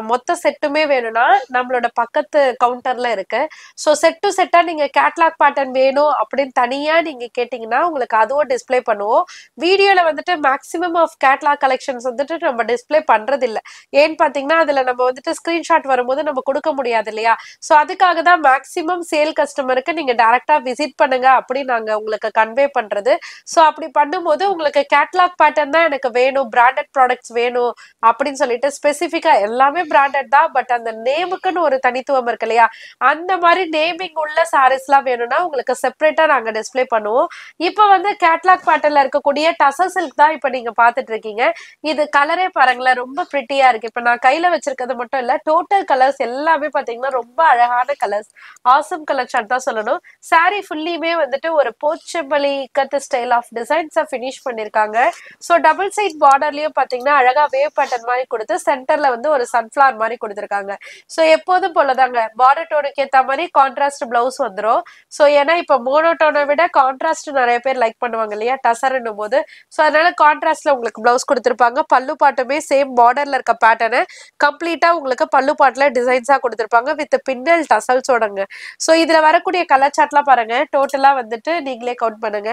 மொத்த செட்டுமே வேணும்னா நம்மளோட பக்கத்து கவுண்டர்ல இருக்கு. ஸோ செட் டு செட்டா நீங்க கேட்லாக் பேட்டர்ன் வேணும் அப்படின்னு தனியா நீங்க கேட்டீங்கன்னா உங்களுக்கு அதுவும் டிஸ்பிளே பண்ணுவோம். வீடியோல வந்துட்டு மேக்ஸிமம் ஆஃப் கேட்லாக் கலெக்ஷன்ஸ் வந்துட்டு நம்ம டிஸ்பிளே பண்றது இல்லை. ஏன்னு பாத்தீங்கன்னா அதுல நம்ம வந்துட்டு ஸ்கிரீன்ஷாட் வரும்போது நம்ம கொடுக்க முடியாது இல்லையா? ஸோ அதுக்காக தான் மேக்ஸிமம் சேல் கஸ்டமருக்கு நீங்க டைரக்டா விசிட் பண்ணுங்க அப்படின்னு நாங்க உங்களுக்கு கன்வே பண்றது. ஸோ அப்படி பண்ணும்போது உங்களுக்கு கேட்லாக் பேட்டர்ன் தான் எனக்கு வேணும், பிராண்டட் ப்ராடக்ட்ஸ் வேணும் அப்படின்னு சொல்லிட்டு ஸ்பெசிபிக்கா எல்லாமே பிராண்டட் தான், பட் அந்த நேமுக்குன்னு ஒரு தனித்துவம் இருக்கு இல்லையா? அந்த மாதிரி நேமிங் உள்ள சாரீஸ் எல்லாம் வேணும்னா உங்களுக்கு செப்பரேட்டா நாங்க டிஸ்பிளே பண்ணுவோம். இப்ப வந்து கேட்லாக் பேட்டர்ன்ல இருக்கக்கூடிய டசர் சில்க் தான் இப்ப நீங்க பாத்துட்டு இருக்கீங்க. இது கலரே பாருங்களேன், ரொம்ப பிரிட்டியா இருக்கு. இப்ப நான் கையில வச்சிருக்கிறது மட்டும் இல்ல, டோட்டல் கலர்ஸ் எல்லாமே பாத்தீங்கன்னா ரொம்ப அழகான கலர்ஸ், ஆசம் கலர் சார்ட் தான் சொல்லணும். சாரி ஃபுல்லியுமே வந்துட்டு ஒரு போச்சம்பள்ளி கத்து ஸ்டைல் ஆஃப் டிசைன்ஸை ஃபினிஷ் பண்ணிருக்காங்க. ஸோ டபுள் சைட் பார்டர்லயும் பாத்தீங்கன்னா அழகா வேவ் பேட்டர்ன் மாதிரி கொடுத்து சென்டர்ல வந்து ஒரு சன்ஃபிளவர் மாதிரி கொடுத்துருக்காங்க. ஸோ எப்போதும் போலதாங்க பார்டர் டோனுக்கு ஏற்ற மாதிரி கான்ட்ராஸ்ட் பிளவுஸ் வந்துடும். ஸோ ஏன்னா இப்போ மோனோடோனை விட கான்ட்ராஸ்ட் நிறைய பேர் லைக் பண்ணுவாங்க இல்லையா டசர்ன்னும் போது. ஸோ அதனால கான்ட்ராஸ்ட்ல உங்களுக்கு பிளவுஸ் கொடுத்துருப்பாங்க. பல்லு பாட்டுமே சேம் பார்டர்ல இருக்க பேட்டர்னு கம்ப்ளீட்டா உங்களுக்கு பல்லு பாட்டுல டிசைன்ஸா கொடுத்துருப்பாங்க வித் பின்னல் டசல்ஸோடங்க. ஸோ இதுல வரக்கூடிய கலர் சார்ட்லாம் பாருங்க, டோட்டலா வந்துட்டு நீங்களே கவுண்ட் பண்ணுங்க.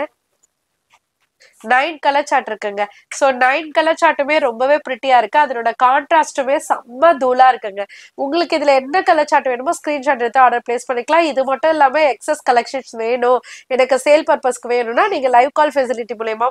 9 கலர் சார்ட் இருக்குங்க. சோ 9 கலர் சார்ட்டுமே ரொம்பவே பிரிட்டியா இருக்கு. அதனோட கான்ட்ராஸ்டுமே செம்ம தூளா இருக்குங்க. உங்களுக்கு இதுல என்ன கலர் சார்ட் வேணுமோ ஸ்கிரீன்ஷாட் எடுத்து ஆர்டர் பிளேஸ் பண்ணிக்கலாம். இது மட்டும் இல்லாம எக்ஸஸ் கலெக்ஷன்ஸ் வேணும், எனக்கு சேல் பர்பஸ்க்கு வேணும்னா நீங்க லைவ் கால் ஃபெசிலிட்டி மூலமா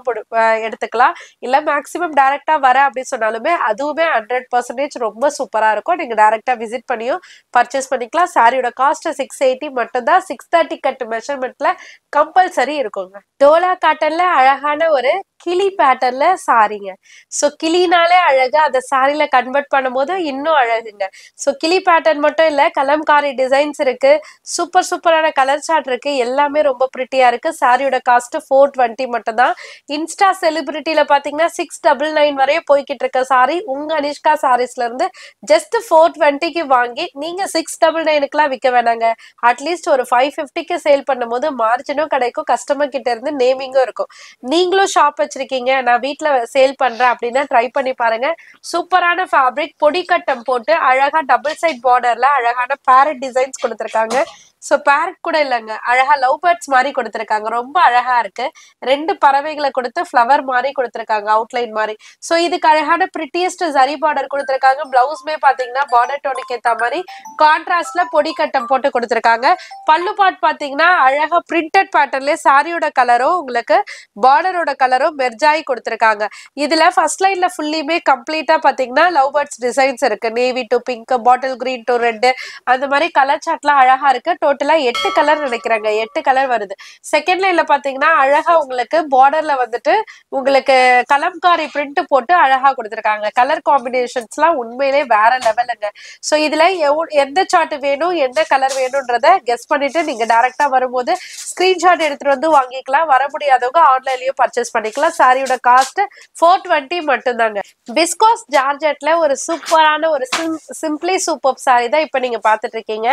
எடுத்துக்கலாம். இல்ல மேக்ஸிமம் டைரக்டா வர அப்படின்னு சொன்னாலுமே அதுவுமே 100% ரொம்ப சூப்பரா இருக்கும். நீங்க டைரக்டா விசிட் பண்ணியும் பர்ச்சேஸ் பண்ணிக்கலாம். சாரியோட காஸ்ட் 680 மட்டும் தான். 630 கட் மெஷர்மெண்ட்ல கம்பல்சரி இருக்குங்க. டோலா காட்டன்ல அழகான ஒரு கிளி பேட்டர்ன்ல சாரிங்க. சோ கிளினாலே அழகா அந்த சாரியில கன்வெர்ட் பண்ணும்போது இன்னும் அழகுங்க. சோ கிளி பேட்டர்ன் மட்டும் இல்ல, கலம்காரி டிசைன்ஸ் இருக்கு, சூப்பரான கலர் சார்ட் இருக்கு, எல்லாமே ரொம்ப பிரிட்டியா இருக்கு. சாரியோட காஸ்ட் 420 மட்டும் தான். இன்ஸ்டா செலிபிரிட்டியில பாத்தீங்கன்னா 699 வரையும் போய்கிட்டு இருக்க சாரி உங்க அனிஷ்கா சாரீஸ்ல இருந்து ஜஸ்ட் 420க்கு வாங்கி நீங்க 699க்குலாம் விற்க வேணாங்க. அட்லீஸ்ட் ஒரு 550க்கு சேல் பண்ணும் போது மார்ஜினும் கிடைக்கும், கஸ்டமர் கிட்ட இருந்து நேமிங்கும் இருக்கும். நீங்களும் ஷாப் வச்சிருக்கீங்க, நான் வீட்டுல சேல் பண்றேன் அப்படின்னா ட்ரை பண்ணி பாருங்க. சூப்பரான ஃபேப்ரிக், பொடி கட்டம் போட்டு அழகா டபுள் சைட் பார்டர்ல அழகான பேரட் டிசைன்ஸ் கொடுத்துருக்காங்க. சோ பேரட் கூட இல்லைங்க, அழகா லவ் பேர்ட்ஸ் மாதிரி கொடுத்துருக்காங்க. ரொம்ப அழகா இருக்கு. 2 பறவைகளை கொடுத்து ஃபிளவர் மாதிரி கொடுத்துருக்காங்க, அவுட்லைன் மாதிரி. சோ இதுக்கு அழகான பிரிட்டியஸ்ட் ஜரி பார்டர் கொடுத்துருக்காங்க. பிளவுஸ்மே பாத்தீங்கன்னா பார்டர் டோனுக்கு ஏத்த மாதிரி கான்ட்ராஸ்ட்ல பொடி கட்டம் போட்டு கொடுத்துருக்காங்க. பல்லு பாட் பாத்தீங்கன்னா அழகா பிரிண்டட் பேட்டர்ன்ல சாரியோட கலரும் உங்களுக்கு பார்டரோட கலரும் மெர்ஜாயி கொடுத்துருக்காங்க. இதுல ஃபர்ஸ்ட் லைன்ல ஃபுல்லியுமே கம்ப்ளீட்டா பாத்தீங்கன்னா லவ் பேர்ட்ஸ் டிசைன்ஸ் இருக்கு. Navy to pink, bottle green to red, அந்த மாதிரி கலர் சார்ட்லாம் அழகா இருக்கு. டோட்டலா 8 கலர் நினைக்கிறாங்க, 8 கலர் வருது. செகண்ட் லைன்ல பாத்தீங்கன்னா அழகா உங்களுக்கு பார்டர்ல வந்துட்டு உங்களுக்கு கலம்காரி பிரிண்ட் போட்டு அழகா கொடுத்துருக்காங்க. கலர் காம்பினேஷன்ஸ்லாம் உண்மையிலே வேற லெவலுங்க. சோ இதுல எந்த சார்ட் வேணும், எந்த கலர் வேணும்ன்றத கெஸ் பண்ணிட்டு நீங்க டைரக்டா வரும்போது ஸ்கிரீன்ஷாட் எடுத்துட்டு வந்து வாங்கிக்கலாம். வர முடியாதவங்க ஆன்லைன்லயும் பர்ச்சேஸ் பண்ணிக்கலாம். எடுத்துக்கலாம். சாரியோட காஸ்ட் 420 மட்டும் தாங்க. விஸ்கோஸ் ஜார்ஜெட்ல ஒரு சூப்பரான ஒரு சிம்பிளி சூப்பர் சாரி தான் இப்ப நீங்க பாத்துட்டு இருக்கீங்க.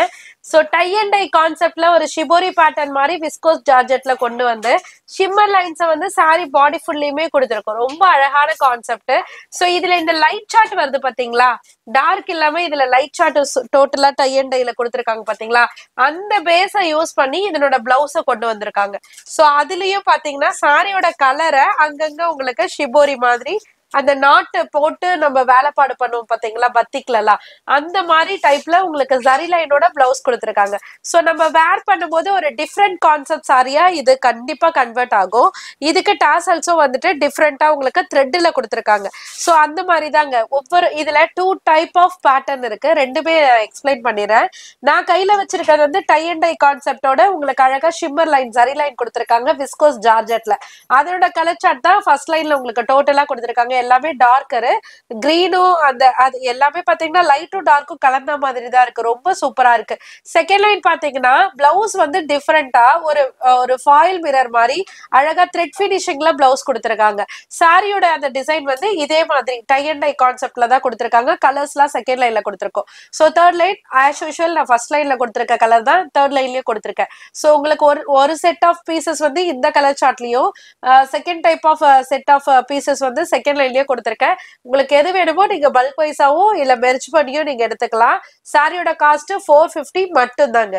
சோ டை அண்ட் டை கான்செப்ட்ல ஒரு ஷிபோரி பேட்டர்ன் மாதிரி விஸ்கோஸ் ஜார்ஜெட்ல கொண்டு வந்து ஷிம்மர் லைன்ஸை வந்து சாரி பாடி ஃபுல்லையுமே கொடுத்துருக்கோம். ரொம்ப அழகான கான்செப்ட். சோ இதுல இந்த லைட் சார்ட் வருது பாத்தீங்களா, டார்க் இல்லாம இதுல லைட் சார்ட் டோட்டலா டை அண்ட் டைல கொடுத்துருக்காங்க பாத்தீங்களா, அந்த பேஸை யூஸ் பண்ணி இதனோட பிளவுஸ கொண்டு வந்திருக்காங்க. சோ அதுலயும் பாத்தீங்கன்னா சாரியோட கலரை அங்கங்க உங்களுக்கு ஷிபோரி மாதிரி அந்த நாட்டு போட்டு நம்ம வேலைப்பாடு பண்ணுவோம் பாத்தீங்களா பத்திக்ல எல்லாம், அந்த மாதிரி டைப்ல உங்களுக்கு ஜரி லைனோட பிளவுஸ் கொடுத்துருக்காங்க. சோ நம்ம வேர் பண்ணும்போது ஒரு டிஃப்ரெண்ட் கான்செப்ட் சாரியா இது கண்டிப்பா கன்வெர்ட் ஆகும். இதுக்கு டாசல்ஸும் வந்துட்டு டிஃப்ரெண்டா உங்களுக்கு த்ரெட்ல கொடுத்துருக்காங்க. சோ அந்த மாதிரி தாங்க ஒவ்வொரு இதுல 2 டைப் ஆஃப் பேட்டர்ன் இருக்கு. ரெண்டுமே எக்ஸ்பிளைன் பண்ணிடுறேன். நான் கையில வச்சிருக்கிறது வந்து டை அண்ட் டை கான்செப்டோட உங்களுக்கு அழகா ஷிம்மர் லைன் ஜரி லைன் கொடுத்துருக்காங்க விஸ்கோஸ் ஜார்ஜெட்ல. அதோட கலர் சார்ட் தான் ஃபர்ஸ்ட் லைன்ல உங்களுக்கு டோட்டலா கொடுத்துருக்காங்க. எல்லாமே டார்க்கரு கிரீனும் அந்த அது எல்லாமே பாத்தீங்கன்னா லைட்டும் டார்க்கும் கலந்த மாதிரி தான் இருக்கு. ரொம்ப சூப்பரா இருக்கு. செகண்ட் லைன் பாத்தீங்கன்னா பிளவுஸ் வந்து டிஃபரெண்டா ஒரு ஃபாயில் மிரர் மாதிரி அழகா த்ரெட் பினிஷிங்ல பிளவுஸ் கொடுத்துருக்காங்க. சாரியோட அந்த டிசைன் வந்து இதே மாதிரி டை அண்ட் டை கான்செப்ட்ல தான் கொடுத்துருக்காங்க. கலர்ஸ்லாம் செகண்ட் லைன்ல கொடுத்துருக்கோம். So third line as usual நான் ஃபர்ஸ்ட் லைன்ல கொடுத்துருக்க கலர் தான் தேர்ட் லைன்லயும் கொடுத்துருக்கேன். சோ உங்களுக்கு ஒரு செட் ஆஃப் பீசஸ் வந்து இந்த கலர் சார்ட்லயும் second type of set of pieces வந்து செகண்ட் லைன்லயும் கொடுத்திருக்கேன். உங்களுக்கு எது வேணுமோ நீங்க பல்க் வைஸாவோ இல்ல மெர்ஜ் பண்ணியோ நீங்க எடுத்துக்கலாம். சாரியோட காஸ்ட் 450 மட்டும் தாங்க.